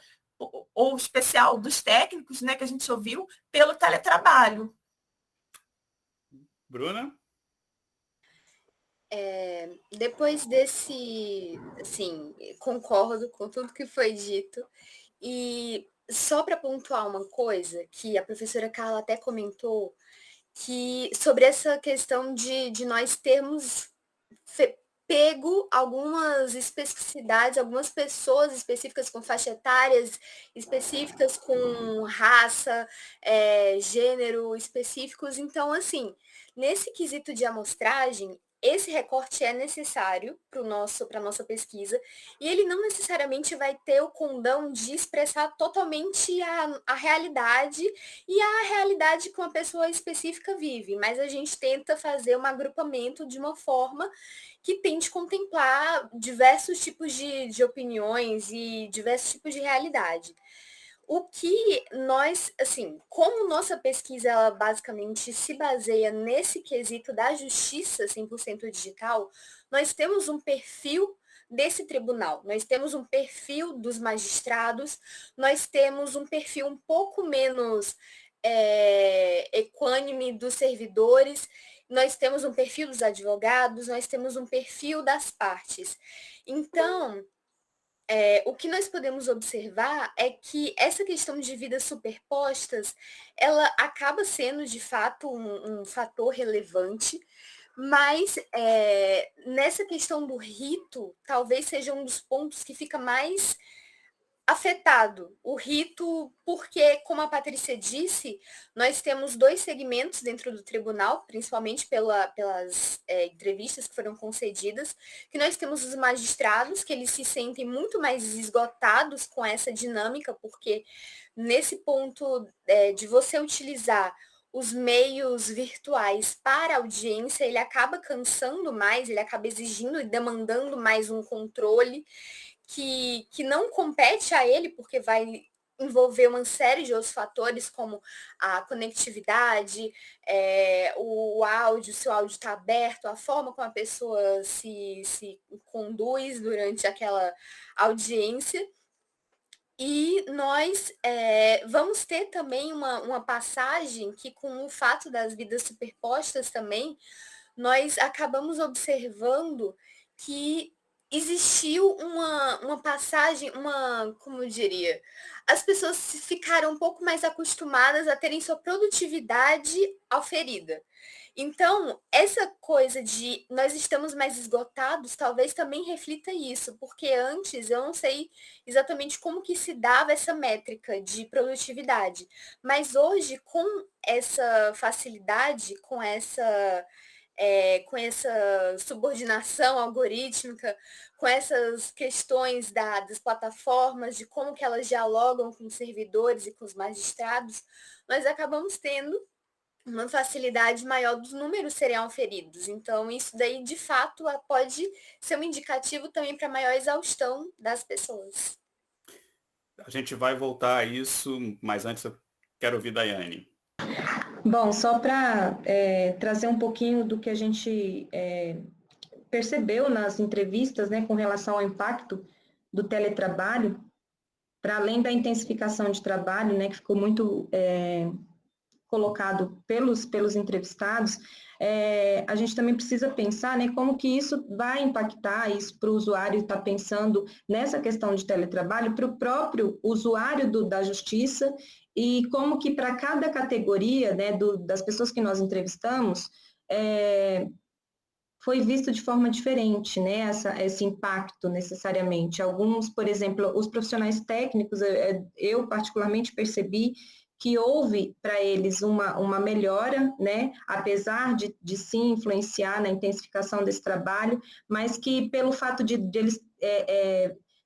ou especial dos técnicos, né, que a gente ouviu, pelo teletrabalho. Bruna? Depois desse, assim, concordo com tudo que foi dito. E só para pontuar uma coisa, que a professora Carla até comentou, que sobre essa questão de nós termos pego algumas especificidades, algumas pessoas específicas com faixa etárias específicas, com raça, gênero específicos. Então, assim, nesse quesito de amostragem, esse recorte é necessário para a nossa pesquisa, e ele não necessariamente vai ter o condão de expressar totalmente a realidade e a realidade que uma pessoa específica vive, mas a gente tenta fazer um agrupamento de uma forma que tente contemplar diversos tipos de opiniões e diversos tipos de realidade. O que nós, assim, como nossa pesquisa ela basicamente se baseia nesse quesito da justiça 100% digital, nós temos um perfil desse tribunal, nós temos um perfil dos magistrados, nós temos um perfil um pouco menos equânime dos servidores, nós temos um perfil dos advogados, nós temos um perfil das partes. Então, o que nós podemos observar é que essa questão de vidas superpostas, ela acaba sendo, de fato, um fator relevante, mas nessa questão do rito, talvez seja um dos pontos que fica mais afetado. O rito, porque, como a Patrícia disse, nós temos 2 segmentos dentro do tribunal, principalmente pelas entrevistas que foram concedidas, que nós temos os magistrados, que eles se sentem muito mais esgotados com essa dinâmica, porque nesse ponto de você utilizar os meios virtuais para audiência, ele acaba cansando mais, ele acaba exigindo e demandando mais um controle, que não compete a ele, porque vai envolver uma série de outros fatores, como a conectividade, o áudio, se o áudio está aberto, a forma como a pessoa se conduz durante aquela audiência. E nós vamos ter também uma passagem que, com o fato das vidas superpostas também, nós acabamos observando que existiu uma passagem, como eu diria, as pessoas ficaram um pouco mais acostumadas a terem sua produtividade auferida. Então, essa coisa de nós estamos mais esgotados, talvez também reflita isso, porque antes eu não sei exatamente como que se dava essa métrica de produtividade, mas hoje, com essa facilidade, com essa subordinação algorítmica, com essas questões das plataformas, de como que elas dialogam com os servidores e com os magistrados, nós acabamos tendo uma facilidade maior dos números serem auferidos. Então, isso daí, de fato, pode ser um indicativo também para maior exaustão das pessoas. A gente vai voltar a isso, mas antes eu quero ouvir Daiane. Bom, só para trazer um pouquinho do que a gente percebeu nas entrevistas, né, com relação ao impacto do teletrabalho, para além da intensificação de trabalho, né, que ficou muito colocado pelos entrevistados, a gente também precisa pensar, né, como que isso vai impactar isso para o usuário estar pensando nessa questão de teletrabalho, para o próprio usuário da justiça, e como que para cada categoria, né, das pessoas que nós entrevistamos, foi visto de forma diferente, né, esse impacto necessariamente. Alguns, por exemplo, os profissionais técnicos, eu particularmente percebi que houve para eles uma melhora, né, apesar de sim influenciar na intensificação desse trabalho, mas que pelo fato de eles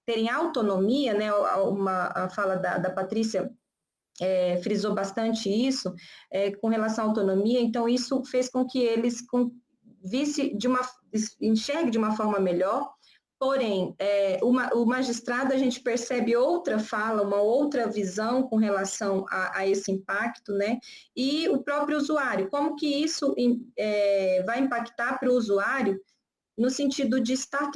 terem autonomia, né, a fala da Patrícia frisou bastante isso, com relação à autonomia, então isso fez com que eles enxergue de uma forma melhor. Porém, o magistrado, a gente percebe outra fala, uma outra visão com relação a esse impacto, né? E o próprio usuário, como que isso vai impactar para o usuário no sentido de estar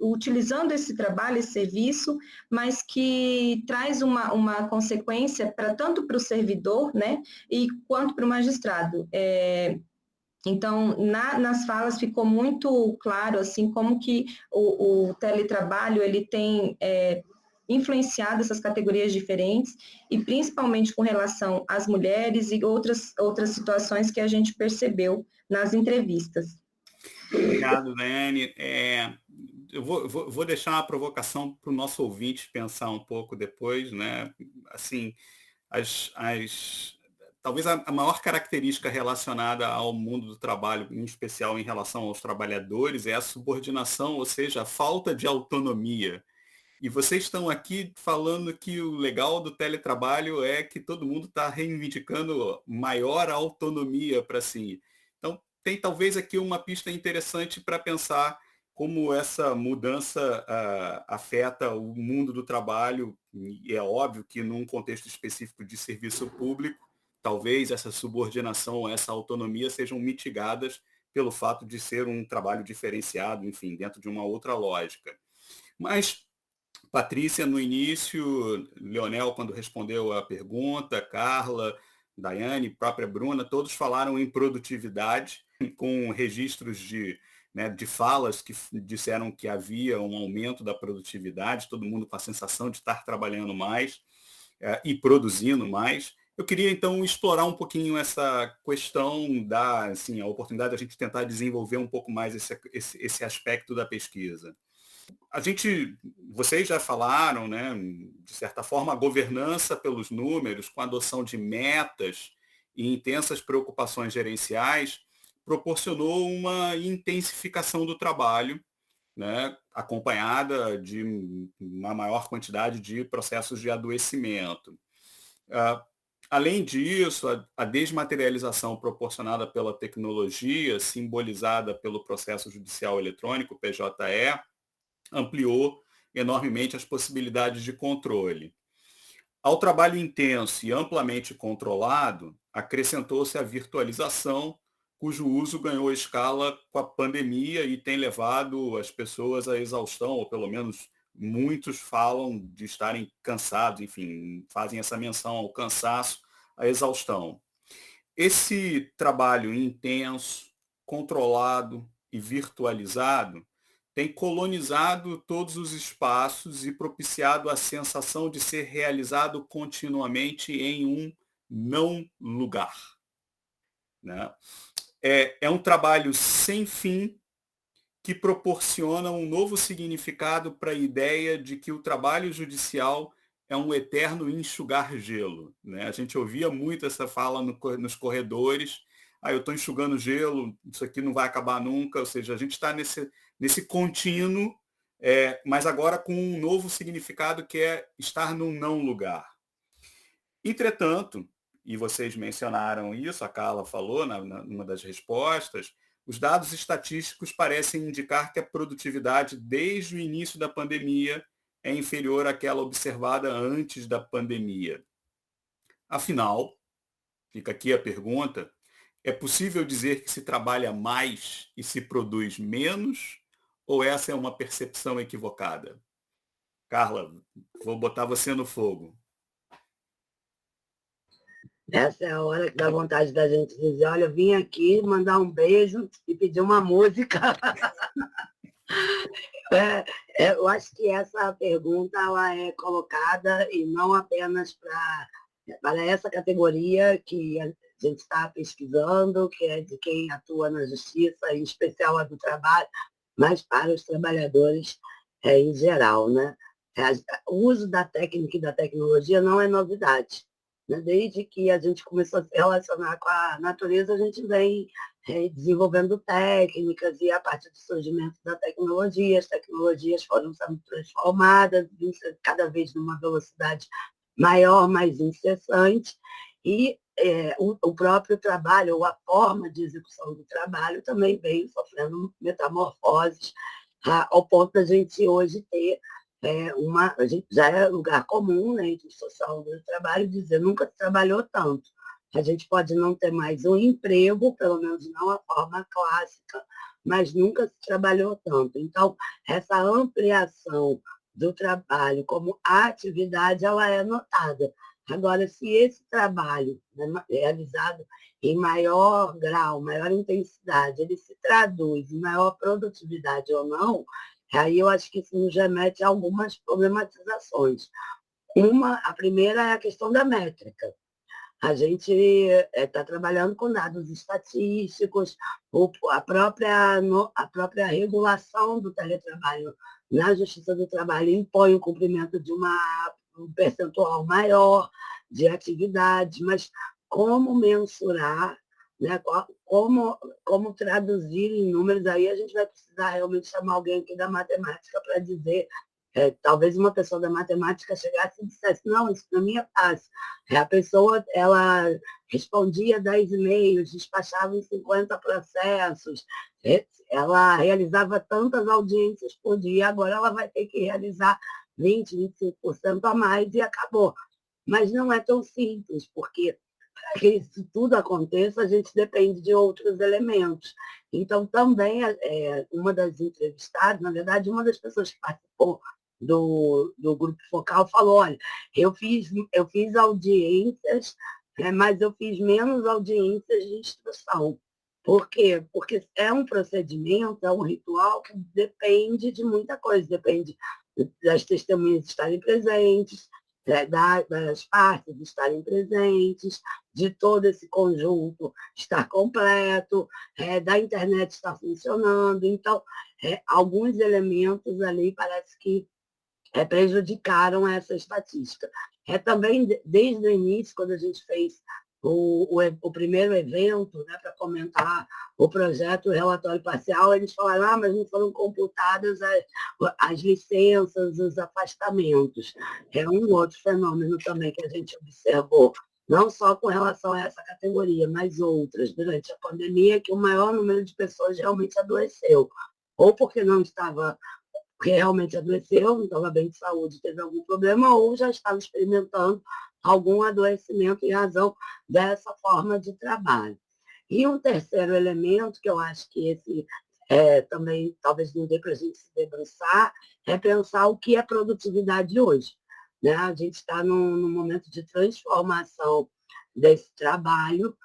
utilizando esse trabalho, esse serviço, mas que traz uma consequência tanto para o servidor, né, e quanto para o magistrado. Então, nas falas ficou muito claro, assim, como que o teletrabalho, ele tem influenciado essas categorias diferentes, e principalmente com relação às mulheres e outras situações que a gente percebeu nas entrevistas. Obrigado, Daiane. Eu vou deixar uma provocação para o nosso ouvinte pensar um pouco depois, né? Assim, talvez a maior característica relacionada ao mundo do trabalho, em especial em relação aos trabalhadores, é a subordinação, ou seja, a falta de autonomia. E vocês estão aqui falando que o legal do teletrabalho é que todo mundo está reivindicando maior autonomia para si. Então, tem talvez aqui uma pista interessante para pensar como essa mudança afeta o mundo do trabalho, e é óbvio que num contexto específico de serviço público, talvez essa subordinação, essa autonomia sejam mitigadas pelo fato de ser um trabalho diferenciado, enfim, dentro de uma outra lógica. Mas Patrícia no início, Leonel quando respondeu a pergunta, Carla, Daiane, própria Bruna, todos falaram em produtividade, com registros de falas que disseram que havia um aumento da produtividade, todo mundo com a sensação de estar trabalhando mais e produzindo mais. Eu queria, então, explorar um pouquinho essa questão a oportunidade da gente tentar desenvolver um pouco mais esse aspecto da pesquisa. Vocês já falaram, né, de certa forma, a governança pelos números, com a adoção de metas e intensas preocupações gerenciais, proporcionou uma intensificação do trabalho, né, acompanhada de uma maior quantidade de processos de adoecimento. Além disso, a desmaterialização proporcionada pela tecnologia, simbolizada pelo processo judicial eletrônico, PJE, ampliou enormemente as possibilidades de controle. Ao trabalho intenso e amplamente controlado, acrescentou-se a virtualização, cujo uso ganhou escala com a pandemia e tem levado as pessoas à exaustão, ou pelo menos muitos falam de estarem cansados, enfim, fazem essa menção ao cansaço, à exaustão. Esse trabalho intenso, controlado e virtualizado tem colonizado todos os espaços e propiciado a sensação de ser realizado continuamente em um não lugar, né? É um trabalho sem fim que proporciona um novo significado para a ideia de que o trabalho judicial é um eterno enxugar gelo, né? A gente ouvia muito essa fala nos corredores, eu estou enxugando gelo, isso aqui não vai acabar nunca, ou seja, a gente está nesse contínuo, mas agora com um novo significado que é estar num não lugar. Entretanto, e vocês mencionaram isso, a Carla falou numa das respostas, os dados estatísticos parecem indicar que a produtividade desde o início da pandemia é inferior àquela observada antes da pandemia. Afinal, fica aqui a pergunta, é possível dizer que se trabalha mais e se produz menos, ou essa é uma percepção equivocada? Carla, vou botar você no fogo. Essa é a hora que dá vontade da gente dizer, olha, eu vim aqui mandar um beijo e pedir uma música. Eu acho que essa pergunta ela é colocada e não apenas para essa categoria que a gente está pesquisando, que é de quem atua na justiça, em especial a do trabalho, mas para os trabalhadores em geral, né? O uso da técnica e da tecnologia não é novidade. Desde que a gente começou a se relacionar com a natureza, a gente vem desenvolvendo técnicas e a partir do surgimento da tecnologia, as tecnologias foram sendo transformadas, cada vez numa velocidade maior, mais incessante, e o próprio trabalho, ou a forma de execução do trabalho também vem sofrendo metamorfoses, ao ponto da gente hoje ter a gente já é lugar comum, né, entre o sociólogo do trabalho, dizer nunca se trabalhou tanto. A gente pode não ter mais um emprego, pelo menos não a forma clássica, mas nunca se trabalhou tanto. Então, essa ampliação do trabalho como atividade, ela é notada. Agora, se esse trabalho, né, realizado em maior grau, maior intensidade, ele se traduz em maior produtividade ou não, aí eu acho que isso nos remete a algumas problematizações. A primeira é a questão da métrica. A gente está trabalhando com dados estatísticos, a própria regulação do teletrabalho na Justiça do Trabalho impõe o cumprimento de um percentual maior de atividades, mas como mensurar, né, como traduzir em números, aí a gente vai precisar realmente chamar alguém aqui da matemática para dizer, talvez uma pessoa da matemática chegasse e dissesse, não, isso para mim é fácil. A pessoa, ela respondia 10 e-mails, despachava em 50 processos, ela realizava tantas audiências por dia, agora ela vai ter que realizar 20, 25% a mais e acabou. Mas não é tão simples, porque para que isso tudo aconteça, a gente depende de outros elementos. Então, também, uma das entrevistadas, na verdade, uma das pessoas que participou do grupo focal falou, olha, eu fiz audiências, mas eu fiz menos audiências de instrução. Por quê? Porque é um procedimento, é um ritual que depende de muita coisa, depende das testemunhas estarem presentes, das partes estarem presentes, de todo esse conjunto estar completo, da internet estar funcionando. Então, alguns elementos ali parece que prejudicaram essa estatística. Também, desde o início, quando a gente fez o primeiro evento, né, para comentar o projeto, o relatório parcial, eles falaram, mas não foram computadas as licenças, os afastamentos. É um outro fenômeno também que a gente observou, não só com relação a essa categoria, mas outras, durante a pandemia, que o maior número de pessoas realmente adoeceu, ou porque não estava porque realmente adoeceu, não estava bem de saúde, teve algum problema, ou já estava experimentando algum adoecimento em razão dessa forma de trabalho. E um terceiro elemento, que eu acho que esse também talvez não dê para a gente se debruçar, é pensar o que é produtividade hoje. Né? A gente está num momento de transformação desse trabalho,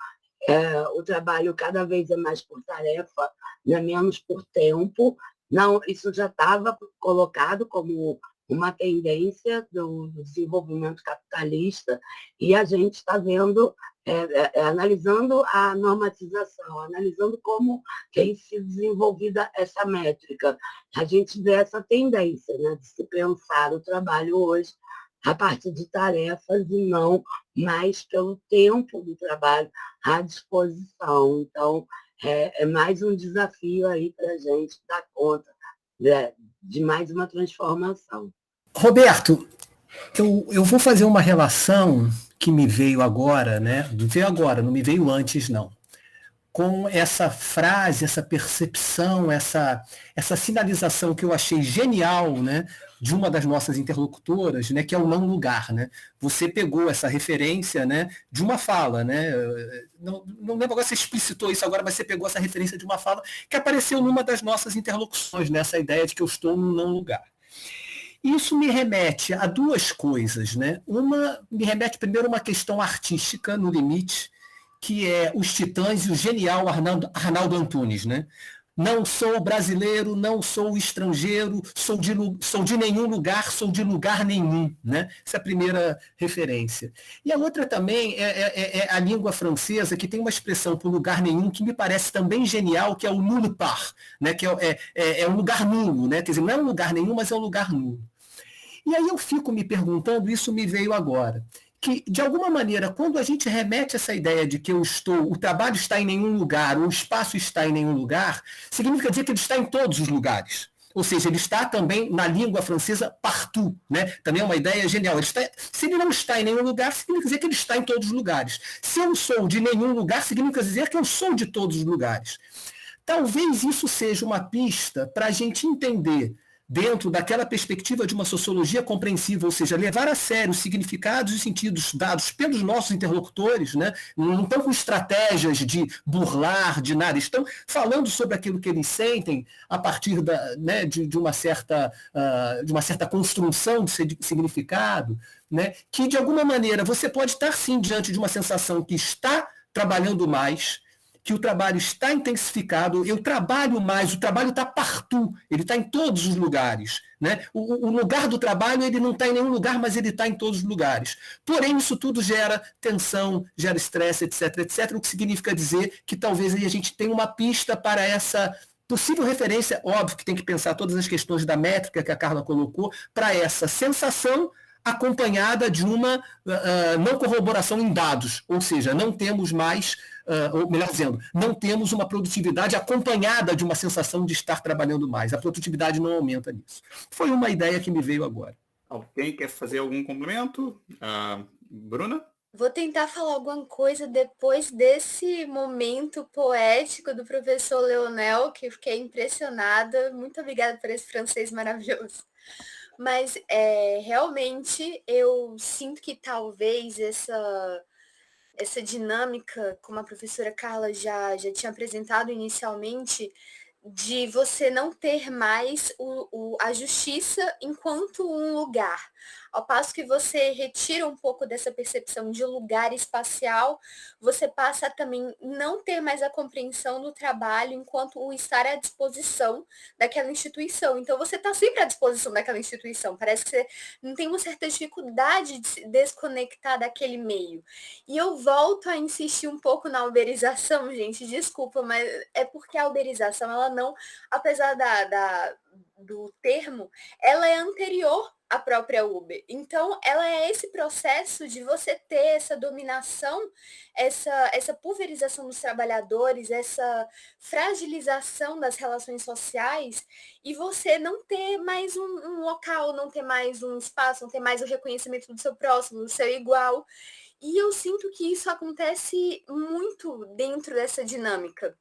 o trabalho cada vez é mais por tarefa, né? Menos por tempo. Não, isso já estava colocado como uma tendência do desenvolvimento capitalista, e a gente está vendo, analisando a normatização, analisando como tem sido desenvolvida essa métrica. A gente vê essa tendência, né, de se pensar o trabalho hoje a partir de tarefas e não mais pelo tempo do trabalho à disposição. Então, é mais um desafio aí para a gente dar conta de mais uma transformação. Roberto, eu vou fazer uma relação que me veio agora, né? Veio agora, não me veio antes, não. Com essa frase, essa percepção, essa sinalização que eu achei genial, né, de uma das nossas interlocutoras, né, que é o não lugar, né? Você pegou essa referência, né, de uma fala, né? Não lembro agora se você explicitou isso agora, mas você pegou essa referência de uma fala que apareceu numa das nossas interlocuções, nessa ideia de que eu estou num não lugar. Isso me remete a duas coisas, né? Uma me remete primeiro a uma questão artística no limite, que é os Titãs e o genial Arnaldo Antunes, né? Não sou brasileiro, não sou estrangeiro, sou de nenhum lugar, sou de lugar nenhum, né? Essa é a primeira referência. E a outra também é a língua francesa, que tem uma expressão para lugar nenhum que me parece também genial, que é o nulle part, né? Que é um lugar nulo, né? Quer dizer, não é um lugar nenhum, mas é um lugar nulo. E aí eu fico me perguntando, isso me veio agora, que, de alguma maneira, quando a gente remete essa ideia de que o trabalho está em nenhum lugar, o espaço está em nenhum lugar, significa dizer que ele está em todos os lugares. Ou seja, ele está também na língua francesa partout, né? Também é uma ideia genial. Se ele não está em nenhum lugar, significa dizer que ele está em todos os lugares. Se eu sou de nenhum lugar, significa dizer que eu sou de todos os lugares. Talvez isso seja uma pista para a gente entender, dentro daquela perspectiva de uma sociologia compreensiva, ou seja, levar a sério os significados e sentidos dados pelos nossos interlocutores, né? Não estão com estratégias de burlar, de nada, estão falando sobre aquilo que eles sentem a partir né, de uma certa construção de significado, né? Que, de alguma maneira, você pode estar, sim, diante de uma sensação que está trabalhando mais, que o trabalho está intensificado, eu trabalho mais, o trabalho está partout, ele está em todos os lugares, né? O lugar do trabalho, ele não está em nenhum lugar, mas ele está em todos os lugares. Porém, isso tudo gera tensão, gera estresse, etc., etc., o que significa dizer que talvez aí a gente tenha uma pista para essa possível referência, óbvio que tem que pensar todas as questões da métrica que a Carla colocou, para essa sensação acompanhada de uma não corroboração em dados, ou seja, não temos mais, ou melhor dizendo, não temos uma produtividade acompanhada de uma sensação de estar trabalhando mais. A produtividade não aumenta nisso. Foi uma ideia que me veio agora. Alguém quer fazer algum complemento? Bruna? Vou tentar falar alguma coisa depois desse momento poético do professor Leonel, que eu fiquei impressionada. Muito obrigada por esse francês maravilhoso. Mas realmente eu sinto que talvez essa dinâmica, como a professora Carla já tinha apresentado inicialmente, de você não ter mais a justiça enquanto um lugar. Ao passo que você retira um pouco dessa percepção de lugar espacial, você passa a também não ter mais a compreensão do trabalho enquanto o estar à disposição daquela instituição. Então, você está sempre à disposição daquela instituição. Parece que você não tem uma certa dificuldade de se desconectar daquele meio. E eu volto a insistir um pouco na uberização, gente, desculpa, mas é porque a uberização, ela não, apesar do termo, ela é anterior à própria Uber. Então, ela é esse processo de você ter essa dominação, essa pulverização dos trabalhadores, essa fragilização das relações sociais, e você não ter mais um local, não ter mais um espaço, não ter mais o reconhecimento do seu próximo, do seu igual. E eu sinto que isso acontece muito dentro dessa dinâmica.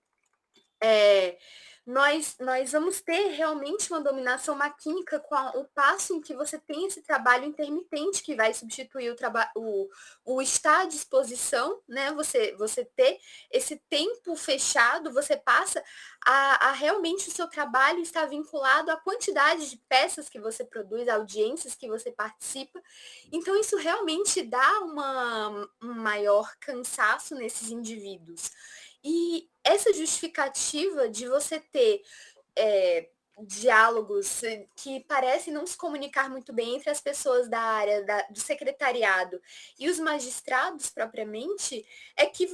Nós vamos ter realmente uma dominação maquínica com o passo em que você tem esse trabalho intermitente que vai substituir o estar à disposição, né? Você ter esse tempo fechado, você passa a realmente o seu trabalho estar vinculado à quantidade de peças que você produz, audiências que você participa. Então, isso realmente dá um maior cansaço nesses indivíduos. E essa justificativa de você ter diálogos que parecem não se comunicar muito bem entre as pessoas da área do secretariado e os magistrados propriamente, é que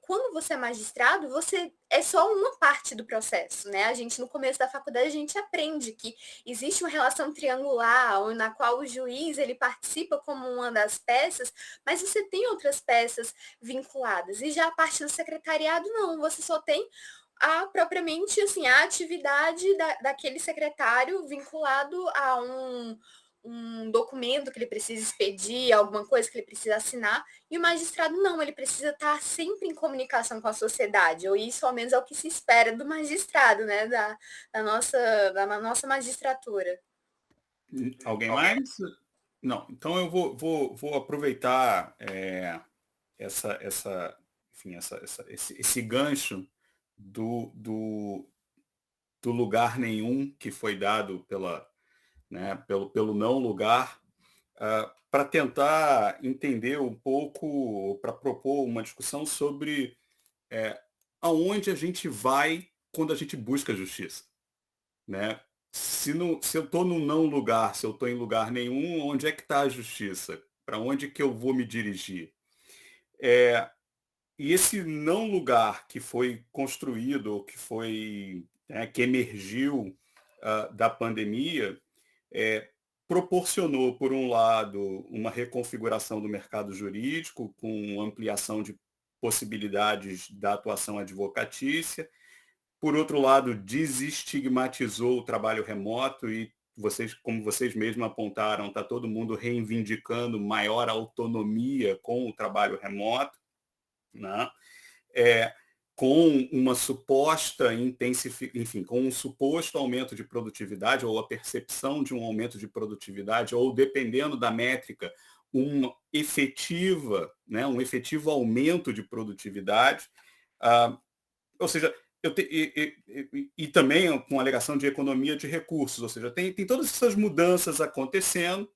quando você é magistrado, você é só uma parte do processo, né? A gente, no começo da faculdade, a gente aprende que existe uma relação triangular, na qual o juiz, ele participa como uma das peças, mas você tem outras peças vinculadas. E já a parte do secretariado, não, você só tem propriamente assim, a atividade daquele secretário vinculado a um documento que ele precisa expedir, alguma coisa que ele precisa assinar, e o magistrado não, ele precisa estar sempre em comunicação com a sociedade, ou isso ao menos é o que se espera do magistrado, né, da nossa magistratura. Alguém mais? Não, então eu vou aproveitar esse gancho do lugar nenhum que foi dado pelo não lugar, para tentar entender um pouco, para propor uma discussão sobre aonde a gente vai quando a gente busca justiça, né? Se eu estou num não lugar, se eu estou em lugar nenhum, onde é que está a justiça? Para onde que eu vou me dirigir? E esse não lugar que foi construído, que emergiu da pandemia, proporcionou, por um lado, uma reconfiguração do mercado jurídico, com ampliação de possibilidades da atuação advocatícia. Por outro lado, desestigmatizou o trabalho remoto e como vocês mesmos apontaram, está todo mundo reivindicando maior autonomia com o trabalho remoto, né? Com uma suposta com um suposto aumento de produtividade, ou a percepção de um aumento de produtividade, ou dependendo da métrica, um efetivo aumento de produtividade, ou seja, e também com alegação de economia de recursos, ou seja, tem todas essas mudanças acontecendo,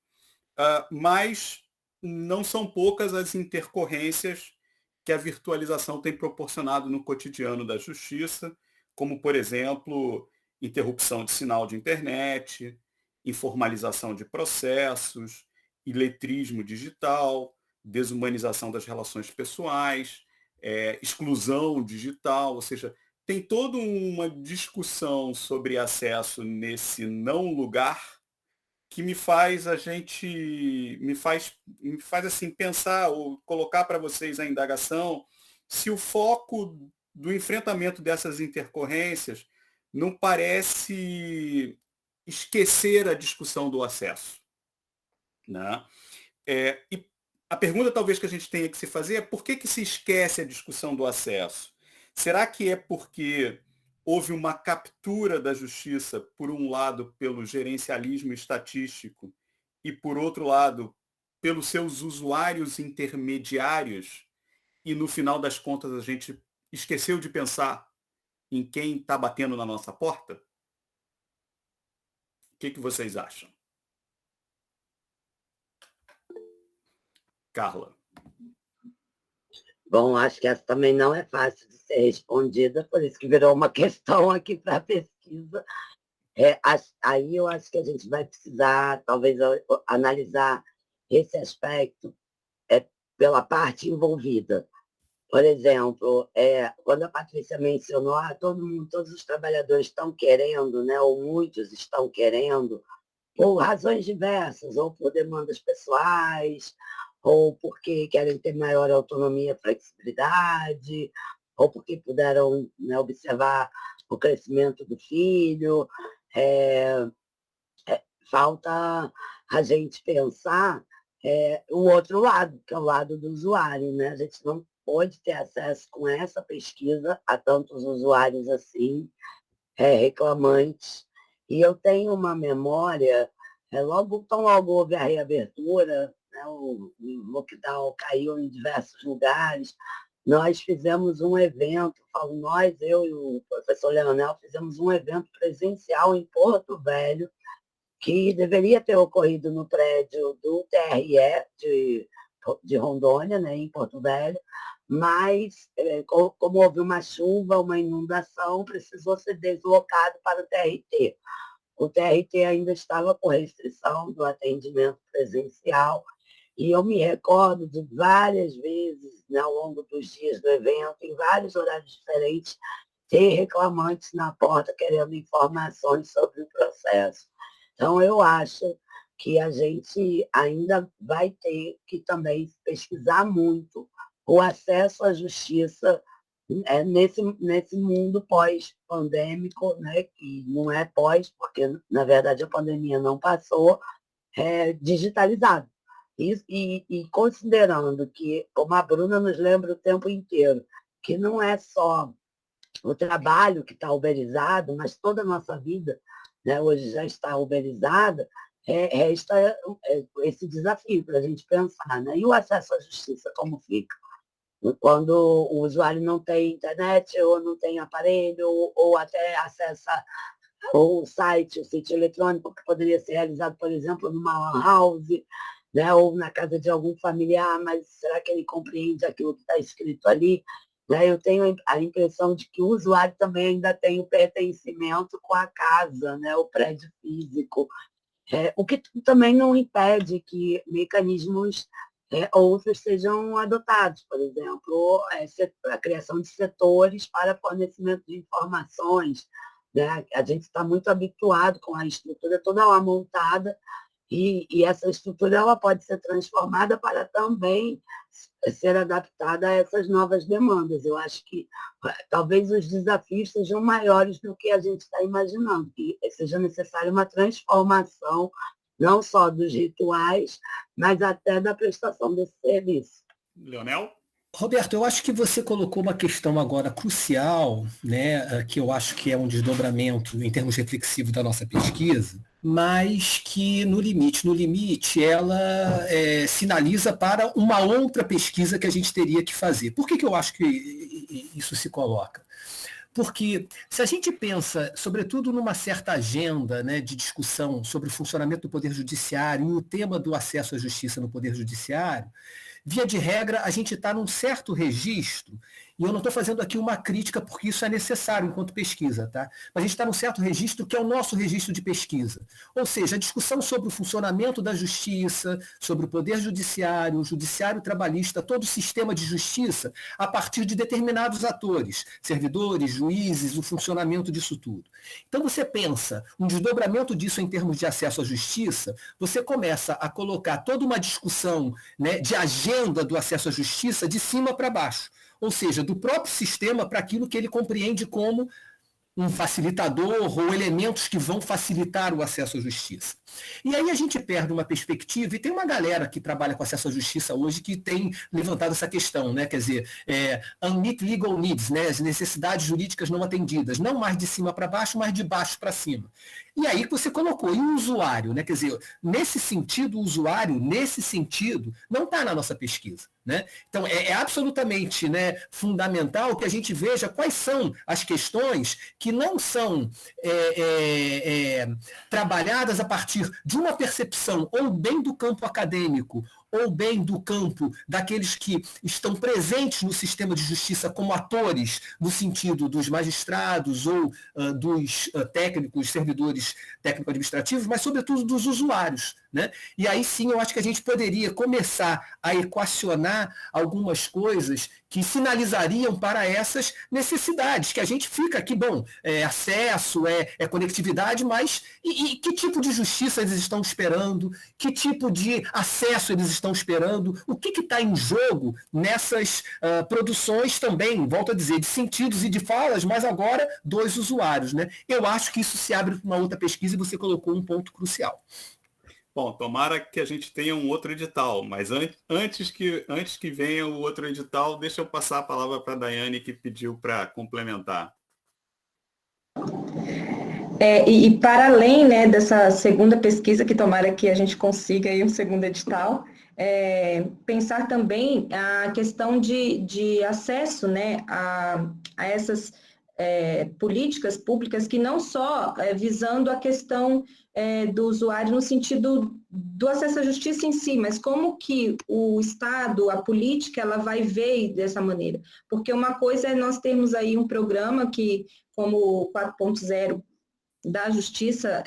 mas não são poucas as intercorrências que a virtualização tem proporcionado no cotidiano da justiça, como, por exemplo, interrupção de sinal de internet, informalização de processos, iletrismo digital, desumanização das relações pessoais, exclusão digital, ou seja, tem toda uma discussão sobre acesso nesse não lugar que me faz assim pensar ou colocar para vocês a indagação se o foco do enfrentamento dessas intercorrências não parece esquecer a discussão do acesso, né? E a pergunta talvez que a gente tenha que se fazer é por que se esquece a discussão do acesso? Será que é porque houve uma captura da justiça, por um lado, pelo gerencialismo estatístico e, por outro lado, pelos seus usuários intermediários, e, no final das contas, a gente esqueceu de pensar em quem está batendo na nossa porta? O que vocês acham? Carla. Bom, acho que essa também não é fácil de ser respondida, por isso que virou uma questão aqui para a pesquisa. Aí eu acho que a gente vai precisar, talvez, analisar esse aspecto pela parte envolvida. Por exemplo, quando a Patrícia mencionou, todos os trabalhadores estão querendo, né, ou muitos estão querendo, por razões diversas, ou por demandas pessoais, ou porque querem ter maior autonomia e flexibilidade, ou porque puderam, né, observar o crescimento do filho. Falta a gente pensar o outro lado, que é o lado do usuário, né? A gente não pode ter acesso com essa pesquisa a tantos usuários assim, reclamantes. E eu tenho uma memória, logo houve a reabertura, né, o lockdown caiu em diversos lugares, nós fizemos um evento, eu e o professor Leonel fizemos um evento presencial em Porto Velho, que deveria ter ocorrido no prédio do TRE de Rondônia, né, em Porto Velho, mas, como houve uma chuva, uma inundação, precisou ser deslocado para o TRT. O TRT ainda estava com restrição do atendimento presencial, e eu me recordo de várias vezes, né, ao longo dos dias do evento, em vários horários diferentes, ter reclamantes na porta querendo informações sobre o processo. Então, eu acho que a gente ainda vai ter que também pesquisar muito o acesso à justiça nesse mundo pós-pandêmico, né, que não é pós, porque, na verdade, a pandemia não passou, digitalizado. E considerando que, como a Bruna nos lembra o tempo inteiro, que não é só o trabalho que está uberizado, mas toda a nossa vida, né, hoje já está uberizada, resta esse desafio para a gente pensar. Né? E o acesso à justiça, como fica? Quando o usuário não tem internet, ou não tem aparelho, ou até acessa o site, o sítio eletrônico, que poderia ser realizado, por exemplo, numa lan house, né, ou na casa de algum familiar, mas será que ele compreende aquilo que está escrito ali? Né? Eu tenho a impressão de que o usuário também ainda tem o pertencimento com a casa, né, o prédio físico, o que também não impede que mecanismos outros sejam adotados, por exemplo, a criação de setores para fornecimento de informações. Né? A gente está muito habituado com a estrutura toda lá montada, e essa estrutura ela pode ser transformada para também ser adaptada a essas novas demandas. Eu acho que talvez os desafios sejam maiores do que a gente está imaginando, que seja necessária uma transformação não só dos rituais, mas até da prestação desse serviço. Leonel? Roberto, eu acho que você colocou uma questão agora crucial, né, que eu acho que é um desdobramento em termos reflexivos da nossa pesquisa, mas que no limite, ela sinaliza para uma outra pesquisa que a gente teria que fazer. Por que eu acho que isso se coloca? Porque se a gente pensa, sobretudo numa certa agenda, né, de discussão sobre o funcionamento do Poder Judiciário e o tema do acesso à justiça no Poder Judiciário, via de regra, a gente está num certo registro, e eu não estou fazendo aqui uma crítica porque isso é necessário enquanto pesquisa, tá? Mas a gente está num certo registro que é o nosso registro de pesquisa. Ou seja, a discussão sobre o funcionamento da justiça, sobre o poder judiciário, o judiciário trabalhista, todo o sistema de justiça, a partir de determinados atores, servidores, juízes, o funcionamento disso tudo. Então você pensa um desdobramento disso em termos de acesso à justiça, você começa a colocar toda uma discussão, né, de agenda do acesso à justiça de cima para baixo. Ou seja, do próprio sistema para aquilo que ele compreende como um facilitador ou elementos que vão facilitar o acesso à justiça. E aí a gente perde uma perspectiva, e tem uma galera que trabalha com acesso à justiça hoje que tem levantado essa questão, né? Quer dizer, unmet legal needs, né? As necessidades jurídicas não atendidas, não mais de cima para baixo, mas de baixo para cima. E aí você colocou, e o usuário, né? Quer dizer, nesse sentido, o usuário, nesse sentido, não está na nossa pesquisa. Né? Então, é absolutamente, né, fundamental que a gente veja quais são as questões que não são trabalhadas a partir de uma percepção ou bem do campo acadêmico ou bem do campo daqueles que estão presentes no sistema de justiça como atores, no sentido dos magistrados ou dos técnicos, servidores técnico-administrativos, mas, sobretudo, dos usuários. Né? E aí sim eu acho que a gente poderia começar a equacionar algumas coisas que sinalizariam para essas necessidades, que a gente fica aqui, bom, acesso, conectividade, mas e que tipo de justiça eles estão esperando, que tipo de acesso eles estão esperando, o que está em jogo nessas produções também, volto a dizer, de sentidos e de falas, mas agora dos usuários. Né? Eu acho que isso se abre para uma outra pesquisa e você colocou um ponto crucial. Bom, tomara que a gente tenha um outro edital, mas antes que venha o outro edital, deixa eu passar a palavra para a Daiane, que pediu para complementar. E para além, né, dessa segunda pesquisa, que tomara que a gente consiga aí um segundo edital, pensar também a questão de acesso, né, a essas políticas públicas que não só visando a questão do usuário no sentido do acesso à justiça em si, mas como que o Estado, a política, ela vai ver dessa maneira. Porque uma coisa é nós termos aí um programa que, como o 4.0 da justiça,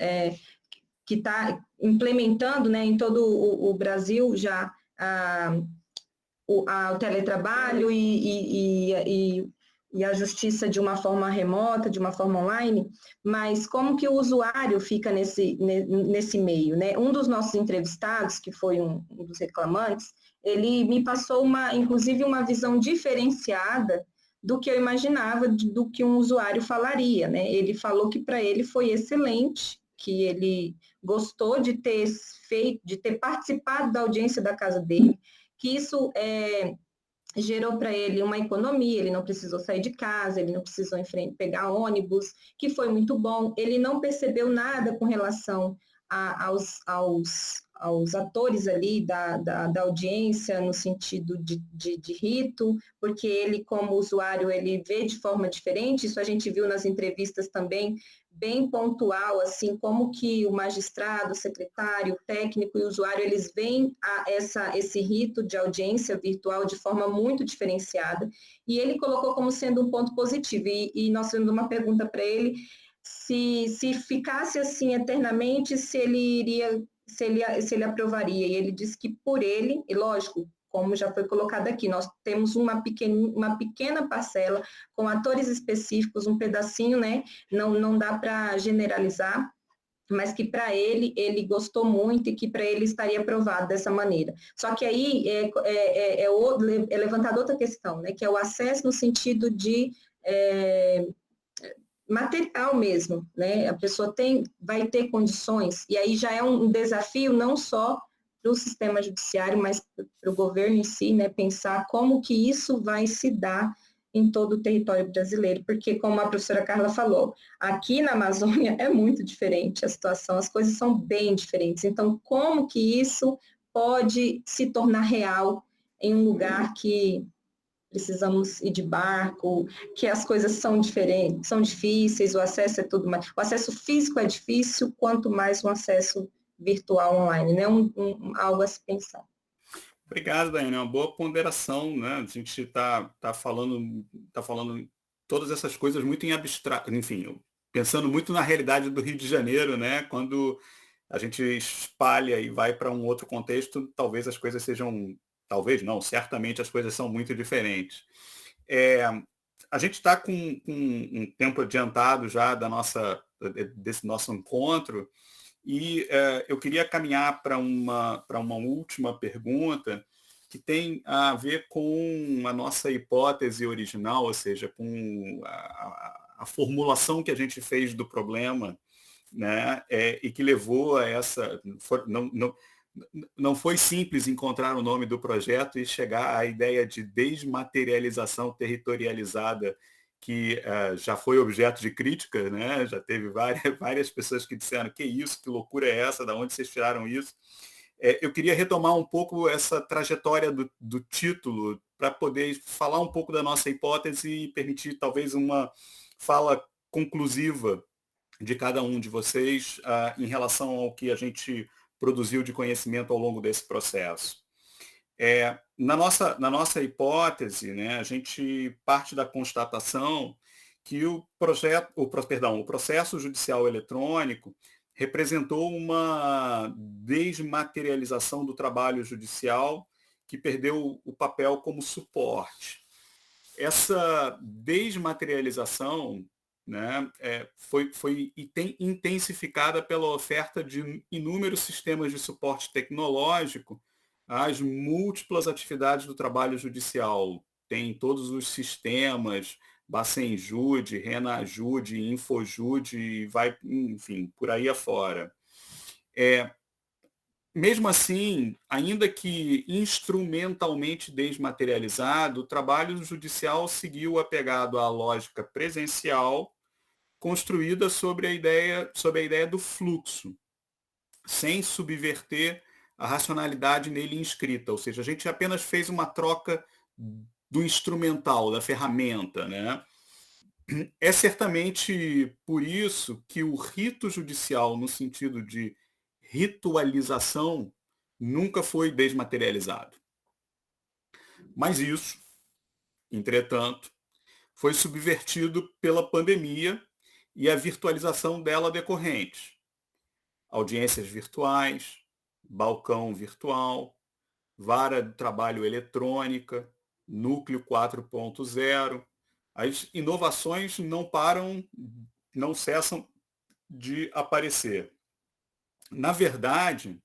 que está implementando, né, em todo o Brasil já o teletrabalho e a justiça de uma forma remota, de uma forma online, mas como que o usuário fica nesse meio, né? Um dos nossos entrevistados, que foi um dos reclamantes, ele me passou inclusive uma visão diferenciada do que eu imaginava, do que um usuário falaria, né? Ele falou que para ele foi excelente, que ele gostou de ter feito, de ter participado da audiência da casa dele, que isso gerou para ele uma economia, ele não precisou sair de casa, ele não precisou pegar ônibus, que foi muito bom. Ele não percebeu nada com relação aos atores ali da audiência, no sentido de rito, porque ele, como usuário, ele vê de forma diferente, isso a gente viu nas entrevistas também, bem pontual, assim, como que o magistrado, o secretário, o técnico e o usuário, eles veem esse rito de audiência virtual de forma muito diferenciada, e ele colocou como sendo um ponto positivo, e nós fizemos uma pergunta para ele, se ficasse assim eternamente, se ele aprovaria, e ele disse que por ele, e lógico, como já foi colocado aqui, nós temos uma pequena parcela com atores específicos, um pedacinho, né? Não dá para generalizar, mas que para ele gostou muito e que para ele estaria aprovado dessa maneira. Só que aí é levantada outra questão, né? Que é o acesso no sentido de material mesmo, né? A pessoa vai ter condições, e aí já é um desafio não só para o sistema judiciário, mas para o governo em si, né? Pensar como que isso vai se dar em todo o território brasileiro, porque como a professora Carla falou, aqui na Amazônia é muito diferente a situação, as coisas são bem diferentes. Então, como que isso pode se tornar real em um lugar que precisamos ir de barco, que as coisas são diferentes, são difíceis, o acesso é tudo mais. O acesso físico é difícil, quanto mais um acesso virtual online, né? Algo a se pensar. Obrigado, Daiane. É uma boa ponderação, né? A gente tá falando todas essas coisas muito em abstrato, enfim, pensando muito na realidade do Rio de Janeiro, né? Quando a gente espalha e vai para um outro contexto, talvez as coisas sejam, talvez não, certamente as coisas são muito diferentes. A gente está com um tempo adiantado já desse nosso encontro, e eu queria caminhar para uma última pergunta que tem a ver com a nossa hipótese original, ou seja, com a formulação que a gente fez do problema, né? E que levou a essa... Não foi simples encontrar o nome do projeto e chegar à ideia de desmaterialização territorializada, que já foi objeto de crítica, né? Já teve várias pessoas que disseram: que isso, que loucura é essa, de onde vocês tiraram isso? Eu queria retomar um pouco essa trajetória do título para poder falar um pouco da nossa hipótese e permitir talvez uma fala conclusiva de cada um de vocês em relação ao que a gente produziu de conhecimento ao longo desse processo. Na nossa hipótese, né, a gente parte da constatação que o processo judicial eletrônico representou uma desmaterialização do trabalho judicial que perdeu o papel como suporte. Essa desmaterialização, né, foi e tem intensificada pela oferta de inúmeros sistemas de suporte tecnológico às múltiplas atividades do trabalho judicial. Tem todos os sistemas, Bacenjude, Renajude, Infojude, e vai, enfim, por aí afora. Mesmo assim, ainda que instrumentalmente desmaterializado, o trabalho judicial seguiu apegado à lógica presencial, construída sobre a ideia do fluxo, sem subverter a racionalidade nele inscrita. Ou seja, a gente apenas fez uma troca do instrumental, da ferramenta, né? É certamente por isso que o rito judicial, no sentido de ritualização, nunca foi desmaterializado. Mas isso, entretanto, foi subvertido pela pandemia e a virtualização dela decorrente. Audiências virtuais, balcão virtual, vara de trabalho eletrônica, núcleo 4.0. As inovações não cessam de aparecer. Na verdade,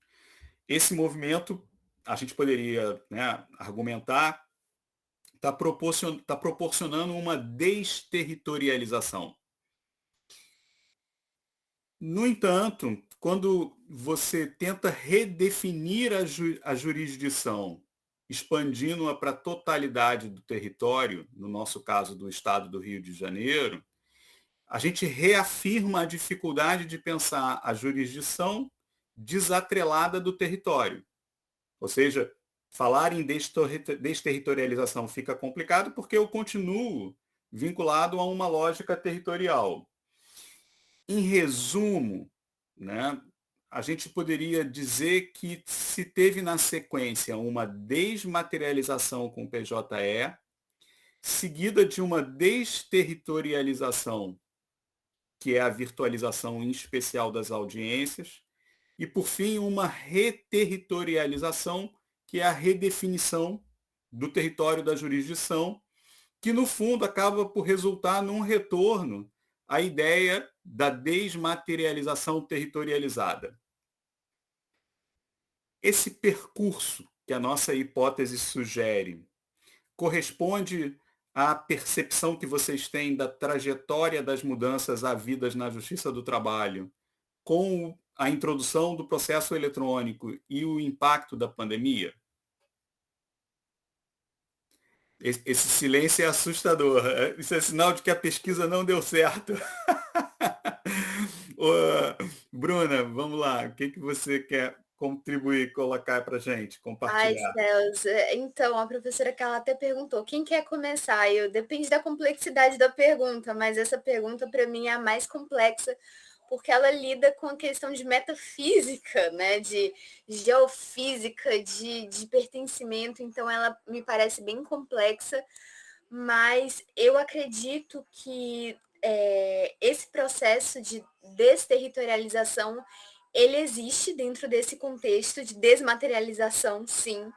esse movimento, a gente poderia, né, argumentar, está proporcionando uma desterritorialização. No entanto, quando você tenta redefinir a jurisdição, expandindo-a para a totalidade do território, no nosso caso do estado do Rio de Janeiro, a gente reafirma a dificuldade de pensar a jurisdição desatrelada do território. Ou seja, falar em desterritorialização fica complicado porque eu continuo vinculado a uma lógica territorial. Em resumo, né, a gente poderia dizer que se teve na sequência uma desmaterialização com o PJE, seguida de uma desterritorialização, que é a virtualização em especial das audiências, e, por fim, uma reterritorialização, que é a redefinição do território da jurisdição, que, no fundo, acaba por resultar num retorno à ideia da desmaterialização territorializada. Esse percurso que a nossa hipótese sugere corresponde à percepção que vocês têm da trajetória das mudanças havidas na Justiça do Trabalho com a introdução do processo eletrônico e o impacto da pandemia? Esse silêncio é assustador. Isso é sinal de que a pesquisa não deu certo. Ô, Bruna, vamos lá. O que você quer contribuir, colocar para a gente, Ai, compartilhar? céus. Então, a professora Carla até perguntou, quem quer começar? Depende da complexidade da pergunta, mas essa pergunta, para mim, é a mais complexa, porque ela lida com a questão de metafísica, né? De geofísica, de pertencimento, então ela me parece bem complexa, mas eu acredito que esse processo de desterritorialização ele existe dentro desse contexto de desmaterialização, sim.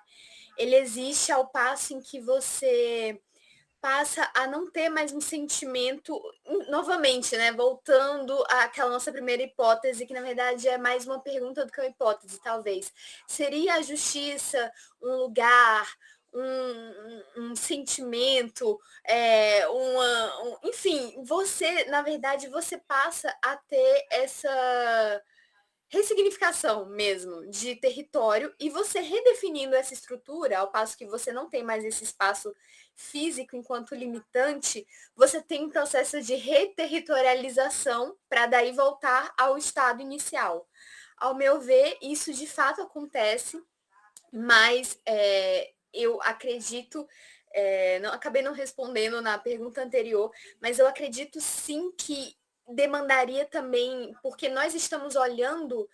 Ele existe ao passo em que você passa a não ter mais um sentimento, novamente, né, voltando àquela nossa primeira hipótese, que na verdade é mais uma pergunta do que uma hipótese, talvez. Seria a justiça um lugar, um sentimento, enfim, você, na verdade, você passa a ter essa ressignificação mesmo de território e você redefinindo essa estrutura, ao passo que você não tem mais esse espaço físico enquanto limitante, você tem um processo de reterritorialização para daí voltar ao estado inicial. Ao meu ver, isso de fato acontece, mas eu acredito, acabei não respondendo na pergunta anterior, mas eu acredito sim que demandaria também, porque nós estamos olhando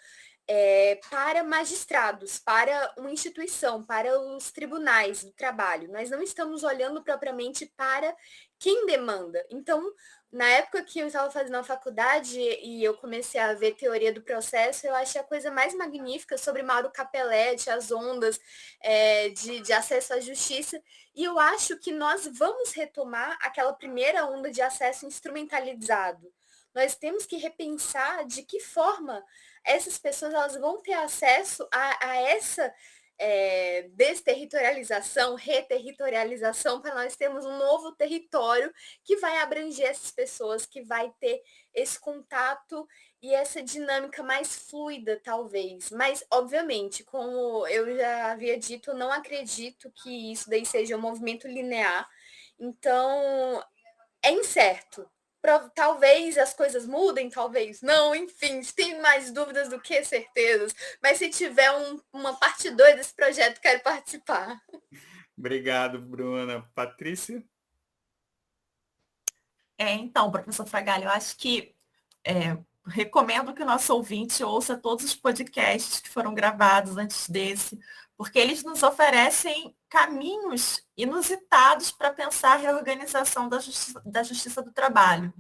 para magistrados, para uma instituição, para os tribunais do trabalho. Nós não estamos olhando propriamente para quem demanda. Então, na época que eu estava fazendo a faculdade e eu comecei a ver teoria do processo, eu achei a coisa mais magnífica sobre Mauro Capelletti, as ondas de acesso à justiça. E eu acho que nós vamos retomar aquela primeira onda de acesso instrumentalizado. Nós temos que repensar de que forma essas pessoas elas vão ter acesso a essa desterritorialização, reterritorialização, para nós termos um novo território que vai abranger essas pessoas, que vai ter esse contato e essa dinâmica mais fluida, talvez. Mas, obviamente, como eu já havia dito, eu não acredito que isso daí seja um movimento linear. Então, é incerto. Talvez as coisas mudem, talvez não, enfim, tem mais dúvidas do que certezas, mas se tiver uma parte 2 desse projeto, quero participar. Obrigado, Bruna. Patrícia? Então, professor Fragalho, eu acho que recomendo que o nosso ouvinte ouça todos os podcasts que foram gravados antes desse, porque eles nos oferecem caminhos inusitados para pensar a reorganização da justiça do trabalho.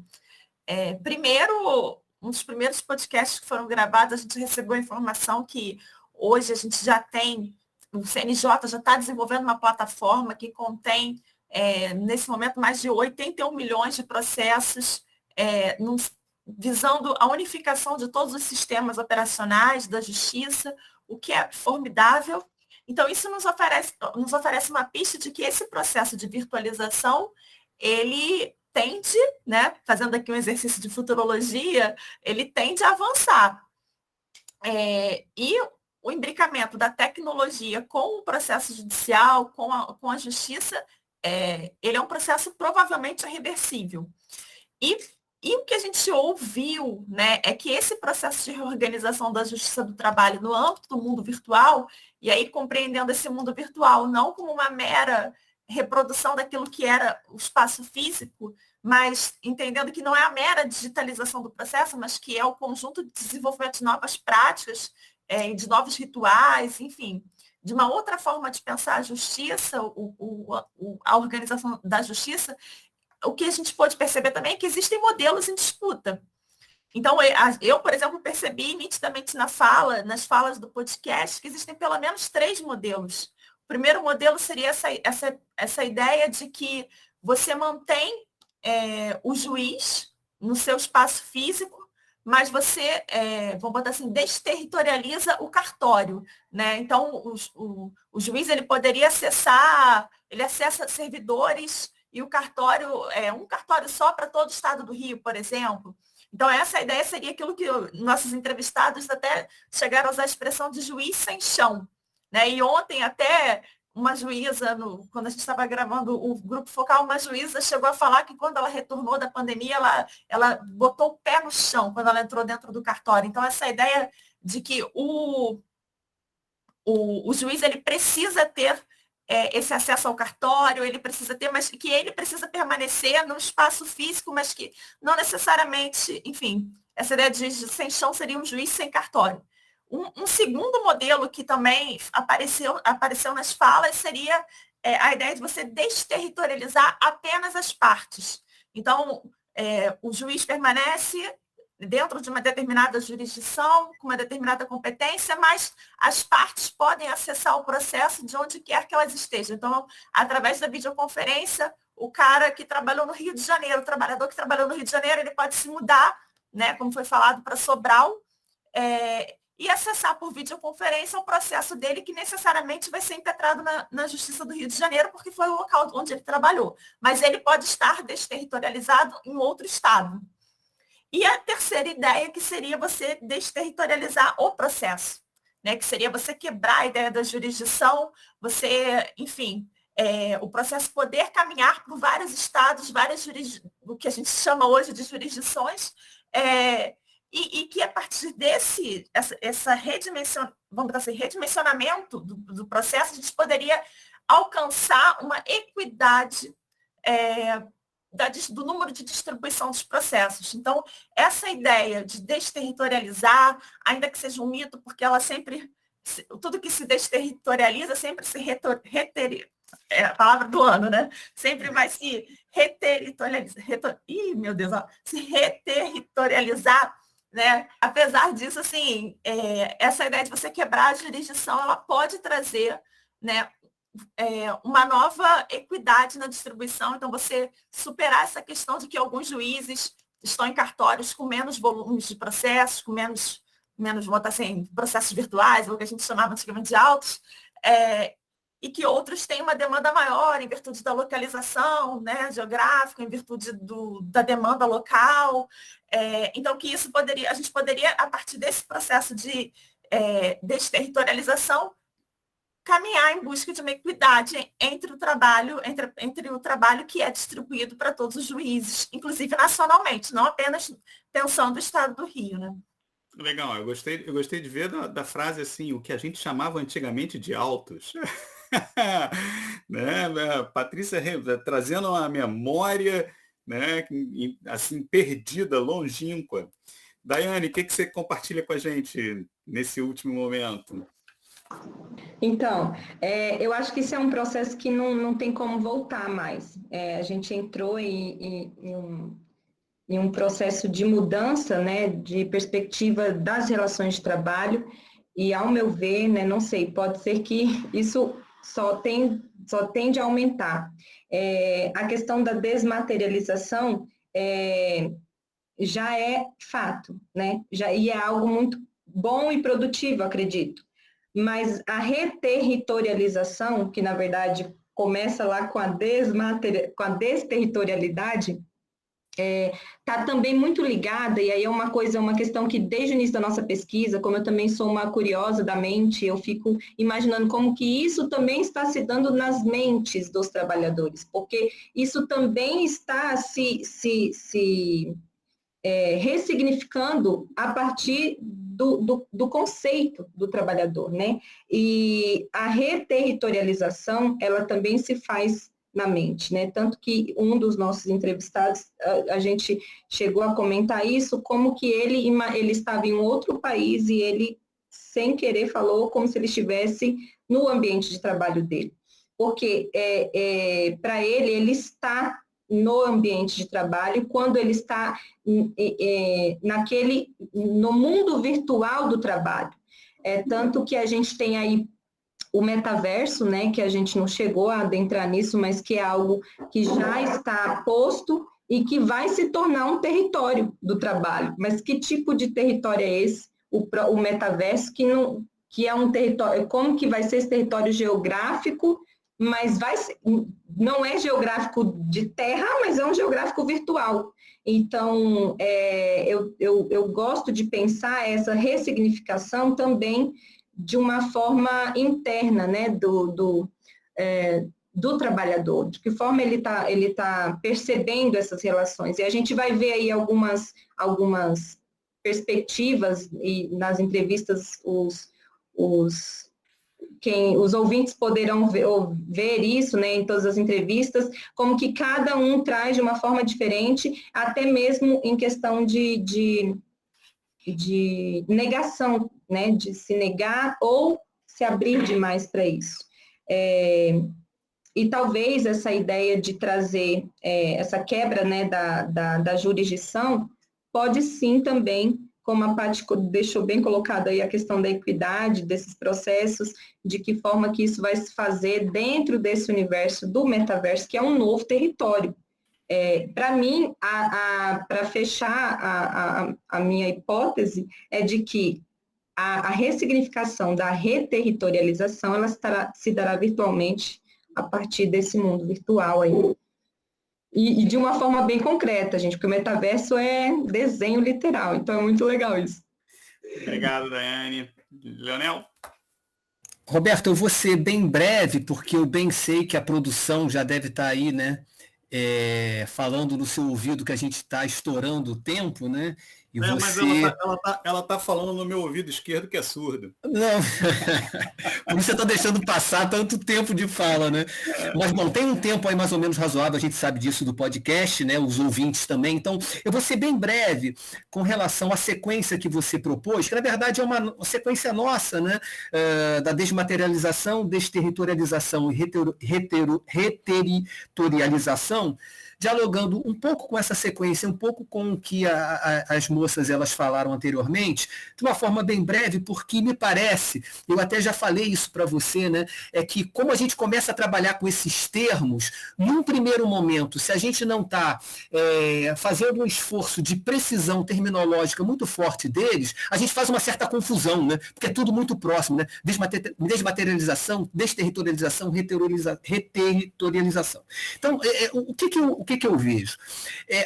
Primeiro, um dos primeiros podcasts que foram gravados, a gente recebeu a informação que hoje a gente já tem, o CNJ já está desenvolvendo uma plataforma que contém, nesse momento, mais de 81 milhões de processos, visando a unificação de todos os sistemas operacionais da justiça, o que é formidável. Então, isso nos oferece uma pista de que esse processo de virtualização, ele tende, né, fazendo aqui um exercício de futurologia, ele tende a avançar. E o imbricamento da tecnologia com o processo judicial, com a justiça, ele é um processo provavelmente irreversível. E o que a gente ouviu, né, é que esse processo de reorganização da justiça do trabalho no âmbito do mundo virtual, e aí compreendendo esse mundo virtual não como uma mera reprodução daquilo que era o espaço físico, mas entendendo que não é a mera digitalização do processo, mas que é o conjunto de desenvolvimento de novas práticas, de novos rituais, enfim, de uma outra forma de pensar a justiça, a organização da justiça. O que a gente pode perceber também é que existem modelos em disputa. Então, eu, por exemplo, percebi nitidamente nas falas do podcast, que existem pelo menos 3 modelos. O primeiro modelo seria essa ideia de que você mantém o juiz no seu espaço físico, mas você, vamos botar assim, desterritorializa o cartório, né? Então, o juiz ele poderia ele acessa servidores e o cartório é um cartório só para todo o estado do Rio, por exemplo. Então, essa ideia seria aquilo que nossos entrevistados até chegaram a usar a expressão de juiz sem chão, né? E ontem até uma juíza, quando a gente estava gravando o Grupo Focal, uma juíza chegou a falar que quando ela retornou da pandemia, ela botou o pé no chão quando ela entrou dentro do cartório. Então, essa ideia de que o juiz ele precisa ter esse acesso ao cartório, ele precisa ter, mas que ele precisa permanecer no espaço físico, mas que não necessariamente, enfim, essa ideia de sem chão seria um juiz sem cartório. Um segundo modelo que também apareceu nas falas seria a ideia de você desterritorializar apenas as partes. Então, o juiz permanece dentro de uma determinada jurisdição, com uma determinada competência, mas as partes podem acessar o processo de onde quer que elas estejam. Então, através da videoconferência, o cara que trabalhou no Rio de Janeiro, o trabalhador que trabalhou no Rio de Janeiro, ele pode se mudar, né, como foi falado, para Sobral, e acessar por videoconferência o processo dele, que necessariamente vai ser impetrado na Justiça do Rio de Janeiro, porque foi o local onde ele trabalhou. Mas ele pode estar desterritorializado em outro estado. E a terceira ideia, que seria você desterritorializar o processo, né? Que seria você quebrar a ideia da jurisdição, você, enfim, o processo poder caminhar por vários estados, o que a gente chama hoje de jurisdições, e que a partir vamos dizer assim, redimensionamento do processo, a gente poderia alcançar uma equidade do número de distribuição dos processos. Então, essa ideia de desterritorializar, ainda que seja um mito, porque ela sempre, tudo que se desterritorializa sempre se a palavra do ano, né? Sempre vai se se reterritorializar, né? Apesar disso, assim, essa ideia de você quebrar a jurisdição, ela pode trazer, né, uma nova equidade na distribuição. Então, você superar essa questão de que alguns juízes estão em cartórios com menos volumes de processos, com menos assim, processos virtuais, ou que a gente chamava antigamente de autos, e que outros têm uma demanda maior em virtude da localização, né, geográfica, em virtude da demanda local. Então, que isso a gente poderia, a partir desse processo de desterritorialização, caminhar em busca de uma equidade entre o trabalho que é distribuído para todos os juízes, inclusive nacionalmente, não apenas pensando o estado do Rio, né? Legal, eu gostei de ver da frase assim, o que a gente chamava antigamente de autos. Né? Patrícia trazendo uma memória, né, assim, perdida, longínqua. Daiane, o que você compartilha com a gente nesse último momento? Então, eu acho que isso é um processo que não tem como voltar mais. A gente entrou em um processo de mudança, né, de perspectiva das relações de trabalho, e, ao meu ver, né, não sei, pode ser que isso só tende a aumentar. A questão da desmaterialização já é fato, né? E é algo muito bom e produtivo, acredito. Mas a reterritorialização, que na verdade começa lá com a desterritorialidade, está também muito ligada, e aí é uma questão que desde o início da nossa pesquisa, como eu também sou uma curiosa da mente, eu fico imaginando como que isso também está se dando nas mentes dos trabalhadores, porque isso também está se ressignificando a partir do conceito do trabalhador, né? E a reterritorialização, ela também se faz na mente, né? Tanto que um dos nossos entrevistados, a gente chegou a comentar isso, como que ele estava em um outro país e ele, sem querer, falou como se ele estivesse no ambiente de trabalho dele. Porque, para ele está no ambiente de trabalho, quando ele está no mundo virtual do trabalho. Tanto que a gente tem aí o metaverso, né, que a gente não chegou a adentrar nisso, mas que é algo que já está posto e que vai se tornar um território do trabalho. Mas que tipo de território é esse? O metaverso, que é um território, como que vai ser esse território geográfico, mas não é geográfico de terra, mas é um geográfico virtual. Então, eu gosto de pensar essa ressignificação também de uma forma interna, né, do trabalhador, de que forma ele tá percebendo essas relações. E a gente vai ver aí algumas perspectivas, e nas entrevistas os ouvintes poderão ver isso, né, em todas as entrevistas, como que cada um traz de uma forma diferente, até mesmo em questão de negação, né, de se negar ou se abrir demais para isso. E talvez essa ideia de trazer essa quebra, né, da jurisdição, pode sim também, como a Paty deixou bem colocado aí a questão da equidade, desses processos, de que forma que isso vai se fazer dentro desse universo do metaverso, que é um novo território. Para mim, para fechar a minha hipótese, é de que a ressignificação da reterritorialização, ela se dará virtualmente a partir desse mundo virtual aí. E de uma forma bem concreta, gente, porque o metaverso é desenho literal, então é muito legal isso. Obrigado, Daiane. Leonel? Roberto, eu vou ser bem breve, porque eu bem sei que a produção já deve estar aí, né? Falando no seu ouvido que a gente está estourando o tempo, né? E mas ela tá falando no meu ouvido esquerdo que é surdo. Não, por isso você está deixando passar tanto tempo de fala, né? Mas, bom, tem um tempo aí mais ou menos razoável, a gente sabe disso do podcast, né? Os ouvintes também. Então, eu vou ser bem breve com relação à sequência que você propôs, que na verdade é uma sequência nossa, né? Da desmaterialização, desterritorialização e reterritorialização, dialogando um pouco com essa sequência, um pouco com o que as moças elas falaram anteriormente, de uma forma bem breve, porque me parece, eu até já falei isso para você, né, é que como a gente começa a trabalhar com esses termos, num primeiro momento, se a gente não está fazendo um esforço de precisão terminológica muito forte deles, a gente faz uma certa confusão, né, porque é tudo muito próximo, né, desmaterialização, desterritorialização, reterritorialização. Então, o que eu vejo?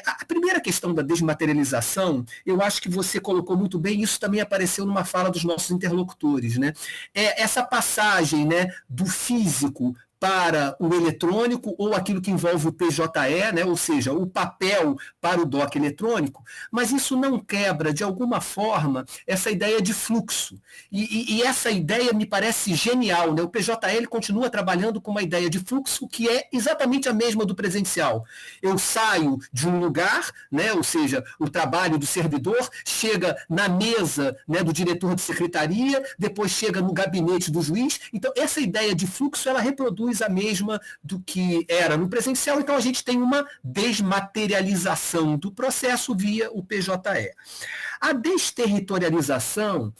A primeira questão da desmaterialização, eu acho que você colocou muito bem, isso também apareceu numa fala dos nossos interlocutores, né? Essa passagem, né, do físico para o eletrônico, ou aquilo que envolve o PJE, né, ou seja, o papel para o DOC eletrônico, mas isso não quebra, de alguma forma, essa ideia de fluxo. E essa ideia me parece genial, né? O PJE ele continua trabalhando com uma ideia de fluxo que é exatamente a mesma do presencial. Eu saio de um lugar, né, ou seja, o trabalho do servidor chega na mesa, né, do diretor de secretaria, depois chega no gabinete do juiz. Então, essa ideia de fluxo, ela reproduz a mesma do que era no presencial, então a gente tem uma desmaterialização do processo via o PJE. A desterritorialização,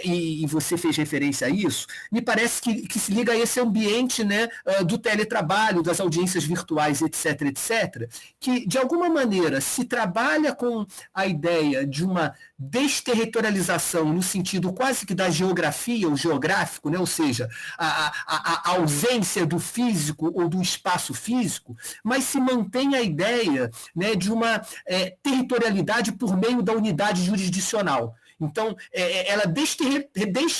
e você fez referência a isso, me parece que se liga a esse ambiente, né, do teletrabalho, das audiências virtuais, etc., que de alguma maneira se trabalha com a ideia de uma desterritorialização no sentido quase que da geografia, o geográfico, né, ou seja, a ausência do físico ou do espaço físico, mas se mantém a ideia, né, de uma territorialidade por meio da unidade jurisdicional. Então,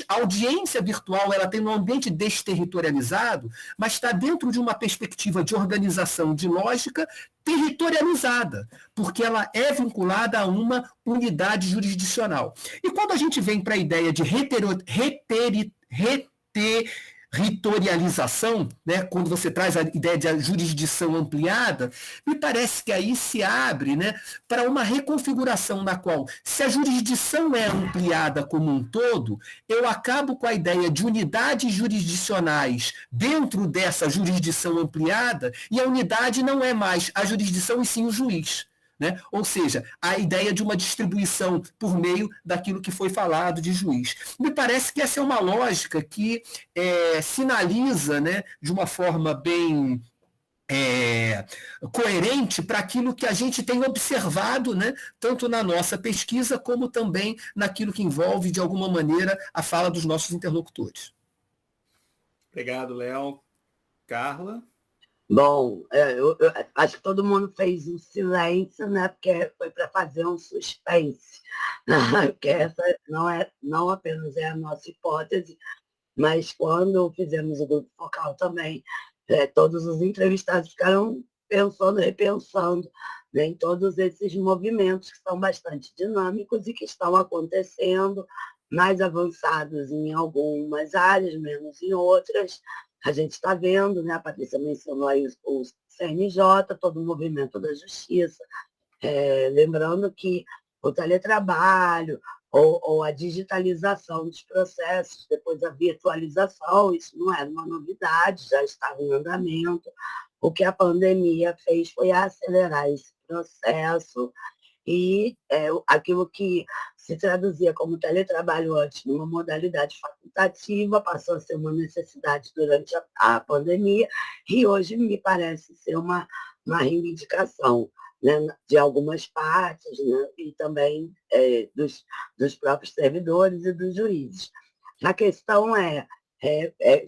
a audiência virtual ela tem um ambiente desterritorializado, mas está dentro de uma perspectiva de organização de lógica territorializada, porque ela é vinculada a uma unidade jurisdicional. E quando a gente vem para a ideia de territorialização, né, quando você traz a ideia de jurisdição ampliada, me parece que aí se abre, né, para uma reconfiguração na qual, se a jurisdição é ampliada como um todo, eu acabo com a ideia de unidades jurisdicionais dentro dessa jurisdição ampliada, e a unidade não é mais a jurisdição e sim o juiz. Né? Ou seja, a ideia de uma distribuição por meio daquilo que foi falado de juiz. Me parece que essa é uma lógica que sinaliza, né, de uma forma bem coerente para aquilo que a gente tem observado, né, tanto na nossa pesquisa como também naquilo que envolve, de alguma maneira, a fala dos nossos interlocutores. Obrigado, Léo. Carla? Bom, eu acho que todo mundo fez um silêncio, né? Porque foi para fazer um suspense. Porque essa não apenas é a nossa hipótese, mas quando fizemos o grupo focal também, todos os entrevistados ficaram pensando, repensando, né, em todos esses movimentos que são bastante dinâmicos e que estão acontecendo, mais avançados em algumas áreas, menos em outras. A gente está vendo, né, a Patrícia mencionou aí o CNJ, todo o movimento da justiça, lembrando que o teletrabalho ou a digitalização dos processos, depois a virtualização, isso não era uma novidade, já estava em andamento. O que a pandemia fez foi acelerar esse processo e aquilo que se traduzia como teletrabalho antes numa modalidade facultativa passou a ser uma necessidade durante a pandemia e hoje me parece ser uma reivindicação, né, de algumas partes, né, e também dos próprios servidores e dos juízes. A questão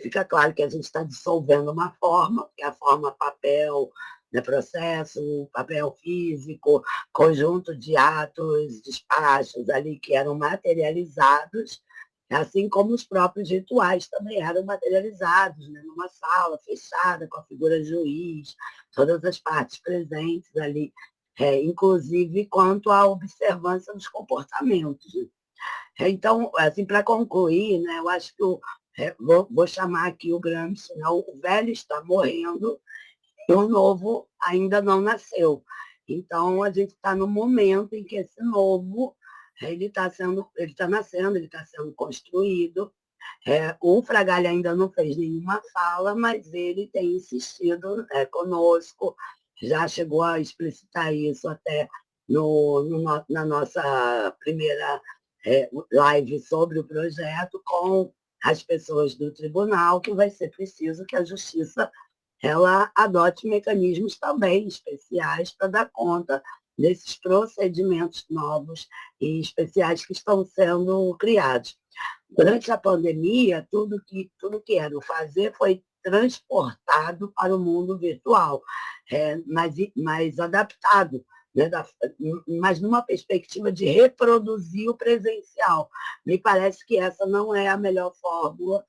fica claro que a gente está dissolvendo uma forma, que é a forma papel, né, processo, papel físico, conjunto de atos, despachos ali que eram materializados, assim como os próprios rituais também eram materializados, né, numa sala fechada com a figura juiz, todas as partes presentes ali, inclusive quanto à observância dos comportamentos. Então, assim, para concluir, né, eu acho que vou chamar aqui o Gramsci, né, o velho está morrendo e o novo ainda não nasceu. Então, a gente está no momento em que esse novo ele está nascendo, ele está sendo construído. O Fragale ainda não fez nenhuma fala, mas ele tem insistido conosco, já chegou a explicitar isso até na nossa primeira live sobre o projeto com as pessoas do tribunal, que vai ser preciso que a justiça ela adote mecanismos também especiais para dar conta desses procedimentos novos e especiais que estão sendo criados. Durante a pandemia, tudo que era o fazer foi transportado para o mundo virtual, mas adaptado, né, mas numa perspectiva de reproduzir o presencial. Me parece que essa não é a melhor fórmula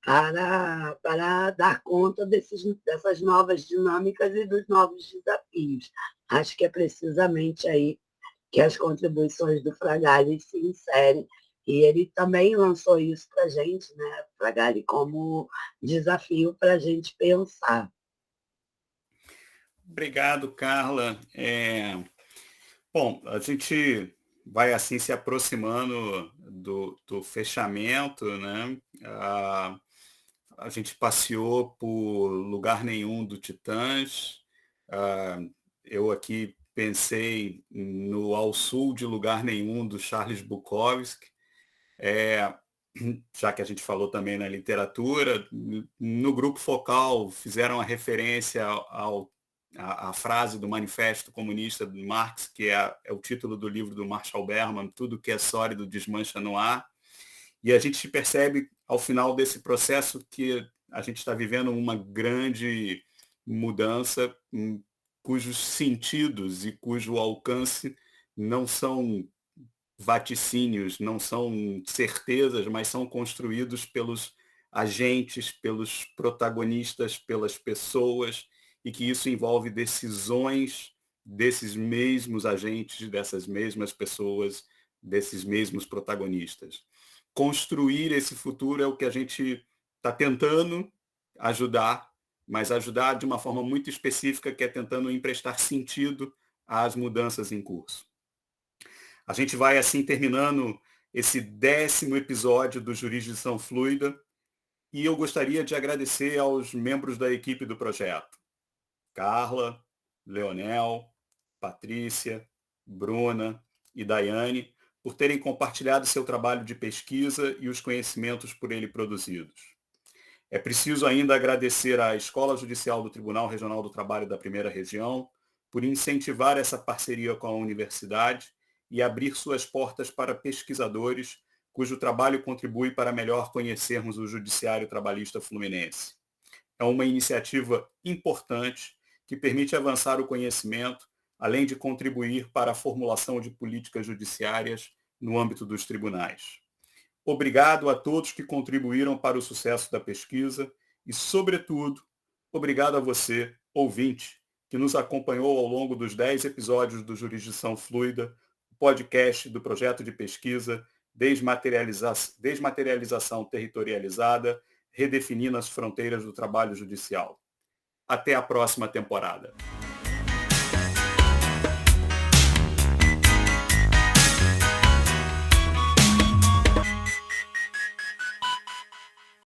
para dar conta dessas novas dinâmicas e dos novos desafios. Acho que é precisamente aí que as contribuições do Fragale se inserem, e ele também lançou isso para a gente, né, Fragale, como desafio para a gente pensar. Obrigado, Carla. Bom, a gente vai assim se aproximando do fechamento, né? A gente passeou por Lugar Nenhum do Titãs. Eu aqui pensei no Ao Sul de Lugar Nenhum do Charles Bukowski. Já que a gente falou também na literatura, no grupo focal fizeram a referência à frase do Manifesto Comunista de Marx, que é o título do livro do Marshall Berman, Tudo que é sólido desmancha no ar. E a gente percebe, ao final desse processo, que a gente está vivendo uma grande mudança cujos sentidos e cujo alcance não são vaticínios, não são certezas, mas são construídos pelos agentes, pelos protagonistas, pelas pessoas, e que isso envolve decisões desses mesmos agentes, dessas mesmas pessoas, desses mesmos protagonistas. Construir esse futuro é o que a gente está tentando ajudar, mas ajudar de uma forma muito específica, que é tentando emprestar sentido às mudanças em curso. A gente vai, assim, terminando esse 10º episódio do Jurisdição Fluida, e eu gostaria de agradecer aos membros da equipe do projeto. Carla, Leonel, Patrícia, Bruna e Daiane, por terem compartilhado seu trabalho de pesquisa e os conhecimentos por ele produzidos. É preciso ainda agradecer à Escola Judicial do Tribunal Regional do Trabalho da Primeira Região por incentivar essa parceria com a universidade e abrir suas portas para pesquisadores cujo trabalho contribui para melhor conhecermos o Judiciário Trabalhista Fluminense. É uma iniciativa importante que permite avançar o conhecimento, além de contribuir para a formulação de políticas judiciárias no âmbito dos tribunais. Obrigado a todos que contribuíram para o sucesso da pesquisa e, sobretudo, obrigado a você, ouvinte, que nos acompanhou ao longo dos 10 episódios do Jurisdição Fluida, o podcast do projeto de pesquisa Desmaterialização Territorializada, redefinindo as fronteiras do trabalho judicial. Até a próxima temporada.